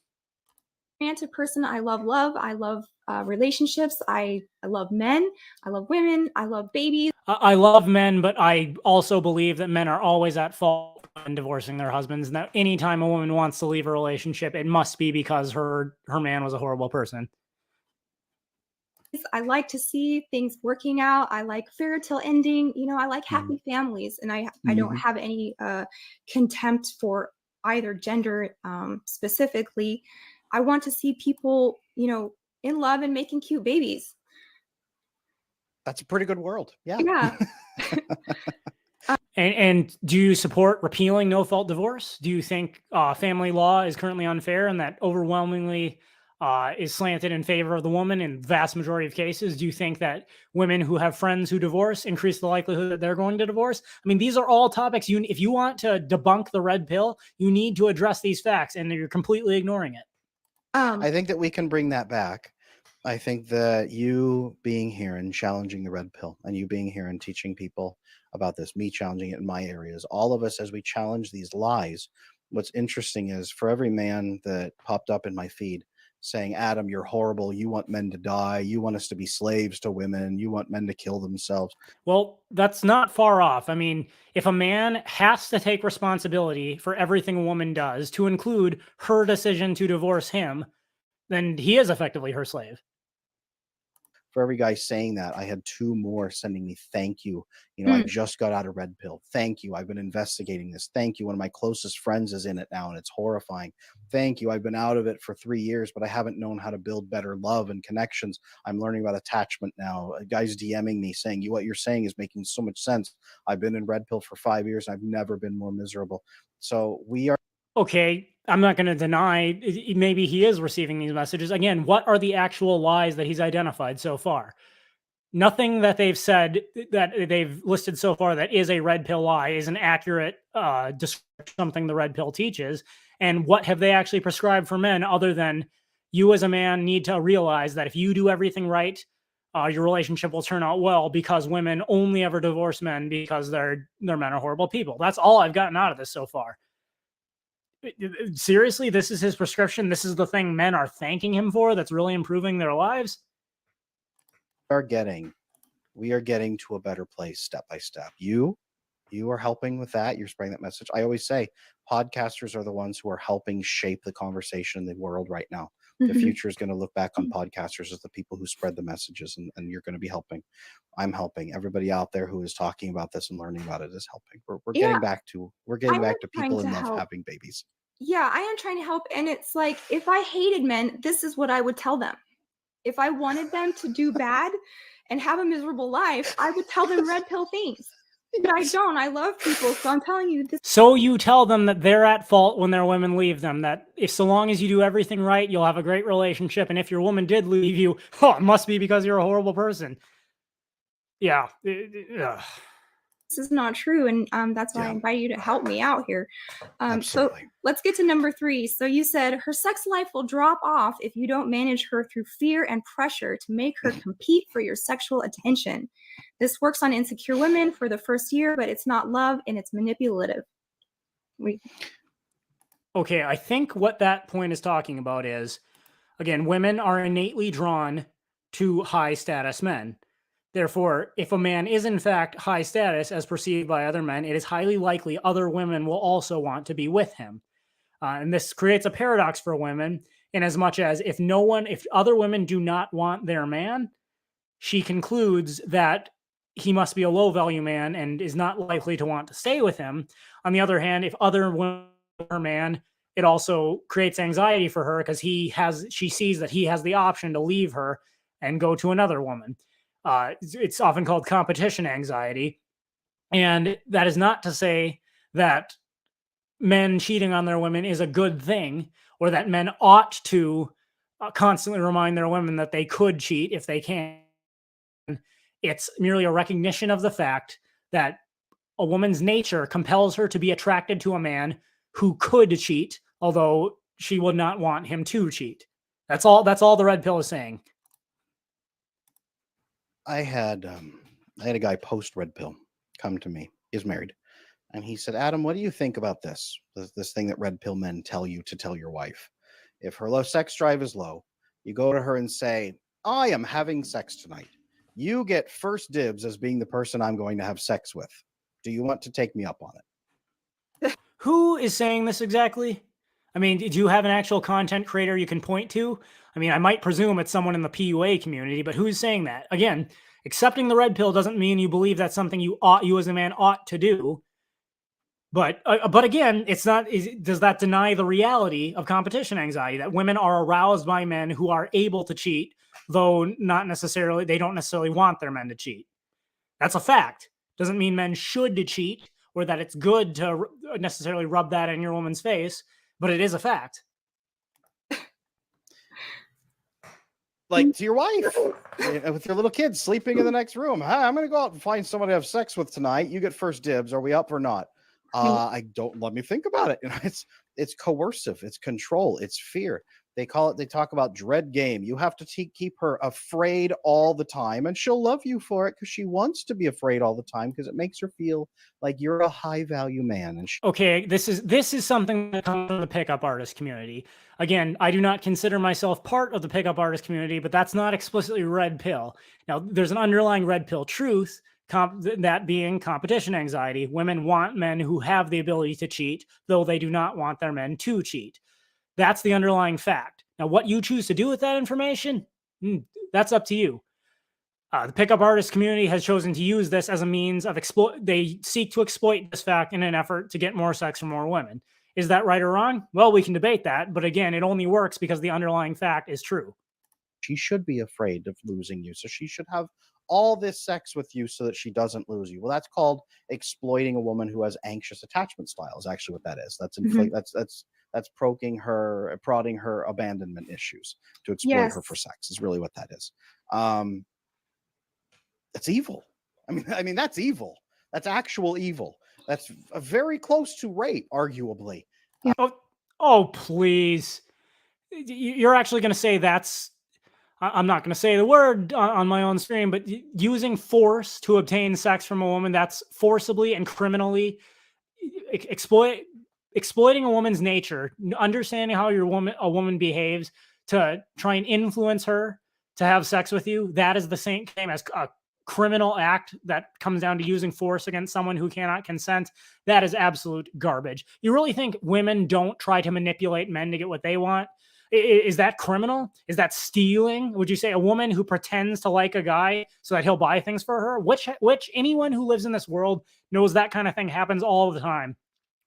Romantic person. I love love. I love relationships. I love men. I love women. I love babies. I love men, but I also believe that men are always at fault in divorcing their husbands, and that anytime a woman wants to leave a relationship, it must be because her man was a horrible person. I like to see things working out. I like fairy tale ending. I like happy families, and I don't have any contempt for either gender specifically. I want to see people, in love and making cute babies. That's a pretty good world. Yeah. Yeah. And do you support repealing no-fault divorce? Do you think family law is currently unfair and that overwhelmingly is slanted in favor of the woman in the vast majority of cases? Do you think that women who have friends who divorce increase the likelihood that they're going to divorce? I mean, these are all topics if you want to debunk the red pill, you need to address these facts, and you're completely ignoring it. I think that we can bring that back. I think that you being here and challenging the red pill, and you being here and teaching people about this, me challenging it in my areas, all of us as we challenge these lies. What's interesting is for every man that popped up in my feed saying, Adam, you're horrible. You want men to die. You want us to be slaves to women. You want men to kill themselves. Well, that's not far off. I mean, if a man has to take responsibility for everything a woman does, to include her decision to divorce him, then he is effectively her slave. For every guy saying that, I had 2 more sending me thank you. I just got out of red pill. Thank you. I've been investigating this. Thank you. One of my closest friends is in it now, and it's horrifying. Thank you. I've been out of it for 3 years, but I haven't known how to build better love and connections. I'm learning about attachment now. A guy's DMing me saying, what you're saying is making so much sense. I've been in red pill for 5 years. I've never been more miserable. So we are. Okay, I'm not going to deny maybe he is receiving these messages. Again, what are the actual lies that he's identified so far? Nothing that they've said, that they've listed so far, that is a red pill lie is an accurate description of something the red pill teaches. And what have they actually prescribed for men other than you as a man need to realize that if you do everything right, your relationship will turn out well, because women only ever divorce men because their men are horrible people. That's all I've gotten out of this so far. Seriously, this is his prescription? This is the thing men are thanking him for that's really improving their lives? We are getting to a better place step by step. You are helping with that. You're spreading that message. I always say podcasters are the ones who are helping shape the conversation in the world right now. The future is going to look back on podcasters as the people who spread the messages, and you're going to be helping. I'm helping. Everybody out there who is talking about this and learning about it is helping. We're getting back to people in love having babies. Yeah, I am trying to help. And it's like, if I hated men, this is what I would tell them. If I wanted them to do bad and have a miserable life, I would tell them red pill things. But I don't. I love people, so I'm telling you this. So you tell them that they're at fault when their women leave them, that if so long as you do everything right, you'll have a great relationship. And if your woman did leave you, it must be because you're a horrible person. Yeah. This is not true, and that's why I invite you to help me out here. So let's get to number 3. So you said her sex life will drop off if you don't manage her through fear and pressure to make her compete for your sexual attention. This works on insecure women for the first year, but it's not love and it's manipulative. Okay, I think what that point is talking about is, again, women are innately drawn to high status men. Therefore, if a man is in fact high status as perceived by other men, it is highly likely other women will also want to be with him. And this creates a paradox for women in as much as if other women do not want their man, she concludes that he must be a low value man and is not likely to want to stay with him. On the other hand, if other women want her man, it also creates anxiety for her because she sees that he has the option to leave her and go to another woman. It's often called competition anxiety. And that is not to say that men cheating on their women is a good thing or that men ought to constantly remind their women that they could cheat if they can. It's merely a recognition of the fact that a woman's nature compels her to be attracted to a man who could cheat, although she would not want him to cheat. That's all the red pill is saying. I had a guy post red pill come to me. He's married. And he said, Adam, what do you think about this thing that red pill men tell you to tell your wife? If her low sex drive is low, you go to her and say, I am having sex tonight. You get first dibs as being the person I'm going to have sex with. Do you want to take me up on it? Who is saying this exactly? I mean, do you have an actual content creator you can point to? I mean, I might presume it's someone in the PUA community, but who's saying that? Again, accepting the red pill doesn't mean you believe that's something you as a man ought to do. But again, it's not. Does that deny the reality of competition anxiety? That women are aroused by men who are able to cheat, though not necessarily. They don't necessarily want their men to cheat. That's a fact. Doesn't mean men should cheat or that it's good to necessarily rub that in your woman's face, but it is a fact. Like to your wife with your little kids sleeping in the next room. Hi, I'm going to go out and find somebody to have sex with tonight. You get first dibs. Are we up or not? I don't. Let me think about it. You know, it's coercive. It's control. It's fear. They talk about dread game. You have to keep her afraid all the time, and she'll love you for it because she wants to be afraid all the time because it makes her feel like you're a high value man. And okay, this is something that comes from the pickup artist community. Again, I do not consider myself part of the pickup artist community, but that's not explicitly red pill. Now, there's an underlying red pill truth. That being competition anxiety. Women want men who have the ability to cheat, though they do not want their men to cheat. That's the underlying fact. Now, what you choose to do with that information, that's up to you. The pickup artist community has chosen to use this as a means of they seek to exploit this fact in an effort to get more sex from more women. Is that right or wrong? Well, we can debate that, but again, it only works because the underlying fact is true. She should be afraid of losing you, so she should have all this sex with you so that she doesn't lose you. Well, that's called exploiting a woman who has anxious attachment style. Is actually what that is. That's that's prodding her abandonment issues to exploit her for sex. Is really what that is. It's evil. I mean that's evil. That's actual evil. That's very close to rape, arguably. Oh, please! You're actually going to say that's. I'm not going to say the word on my own stream, but using force to obtain sex from a woman, that's forcibly and criminally exploiting a woman's nature, understanding how a woman behaves to try and influence her to have sex with you. That is the same as a criminal act that comes down to using force against someone who cannot consent. That is absolute garbage. You really think women don't try to manipulate men to get what they want? Is that criminal? Is that stealing? Would you say a woman who pretends to like a guy so that he'll buy things for her? Which anyone who lives in this world knows that kind of thing happens all the time.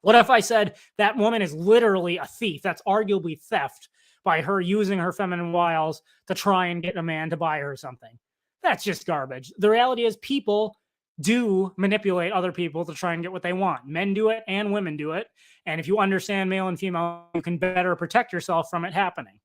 What if I said that woman is literally a thief? That's arguably theft by her using her feminine wiles to try and get a man to buy her something. That's just garbage. The reality is people do manipulate other people to try and get what they want. Men do it and women do it. And if you understand male and female, you can better protect yourself from it happening.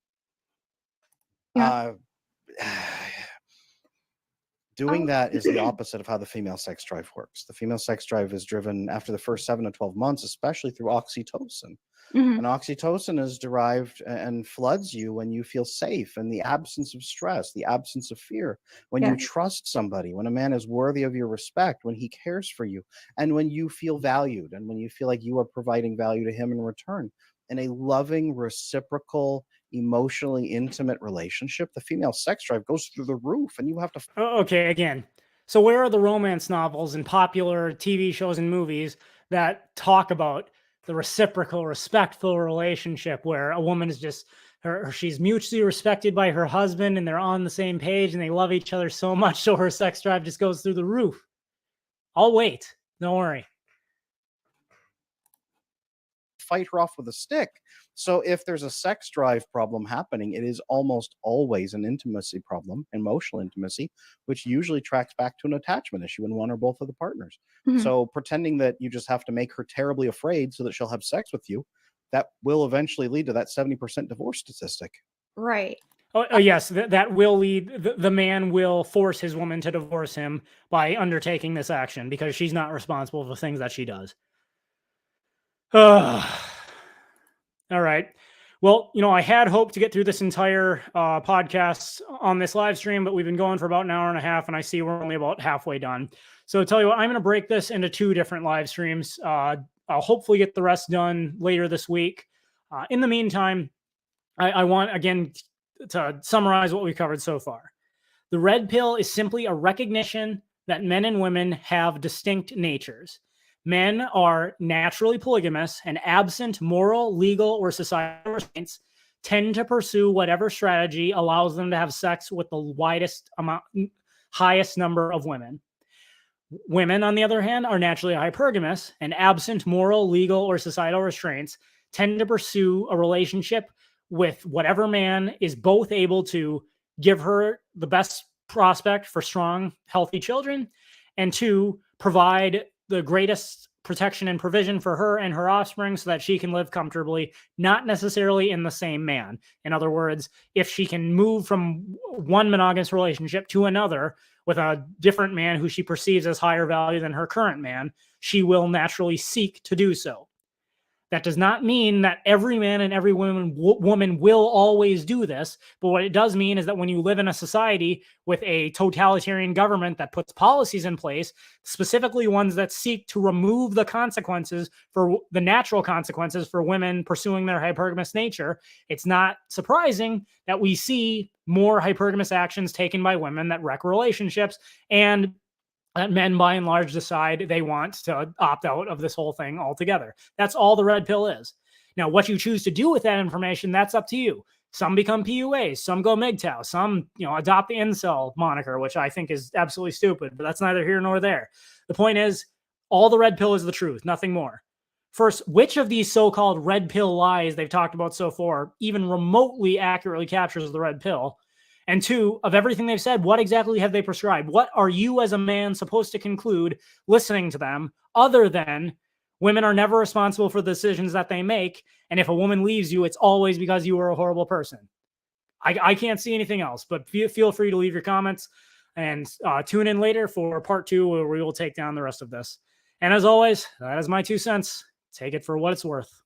Doing that is the opposite of how the female sex drive works. The female sex drive is driven after the first 7 to 12 months, especially through oxytocin. And oxytocin is derived and floods you when you feel safe in the absence of stress, the absence of fear, when you trust somebody, when a man is worthy of your respect, when he cares for you, and when you feel valued, and when you feel like you are providing value to him in return. in a loving, reciprocal, emotionally intimate relationship, the female sex drive goes through the roof, and you have to Okay, again. So where are the romance novels and popular TV shows and movies that talk about the reciprocal, respectful relationship where a woman is just she's mutually respected by her husband and they're on the same page and they love each other so much so her sex drive just goes through the roof. I'll wait. Don't worry. fight her off with a stick. So if there's a sex drive problem happening, it is almost always an intimacy problem, emotional intimacy, which usually tracks back to an attachment issue in one or both of the partners. Mhm. So pretending that you just have to make her terribly afraid so that she'll have sex with you, that will eventually lead to that 70% divorce statistic. Right. Oh yes, that will lead, the man will force his woman to divorce him by undertaking this action because she's not responsible for the things that she does. All right. Well, I had hoped to get through this entire podcast on this live stream, but we've been going for about an hour and a half, and I see we're only about halfway done. So I'll tell you what, I'm going to break this into 2 different live streams. I'll hopefully get the rest done later this week. In the meantime, I want, again, to summarize what we've covered so far. The red pill is simply a recognition that men and women have distinct natures. Men are naturally polygamous and, absent moral, legal, or societal restraints, tend to pursue whatever strategy allows them to have sex with the highest number of women. Women, on the other hand, are naturally hypergamous and, absent moral, legal, or societal restraints, tend to pursue a relationship with whatever man is both able to give her the best prospect for strong, healthy children, and 2, provide the greatest protection and provision for her and her offspring so that she can live comfortably, not necessarily in the same man. In other words, if she can move from one monogamous relationship to another with a different man who she perceives as higher value than her current man, she will naturally seek to do so. That does not mean that every man and every woman will always do this. But what it does mean is that when you live in a society with a totalitarian government that puts policies in place, specifically ones that seek to remove the consequences, for the natural consequences for women pursuing their hypergamous nature, it's not surprising that we see more hypergamous actions taken by women that wreck relationships, and that men by and large decide they want to opt out of this whole thing altogether. That's all the red pill is. Now, what you choose to do with that information, that's up to you. Some become PUAs, some go MGTOW, some, adopt the incel moniker, which I think is absolutely stupid, but that's neither here nor there. The point is, all the red pill is the truth, nothing more. First, which of these so-called red pill lies they've talked about so far even remotely accurately captures the red pill? And 2, of everything they've said, what exactly have they prescribed? What are you as a man supposed to conclude listening to them, other than women are never responsible for the decisions that they make, and if a woman leaves you, it's always because you were a horrible person? I can't see anything else, but feel free to leave your comments, and tune in later for part 2 where we will take down the rest of this. And as always, that is my 2 cents. Take it for what it's worth.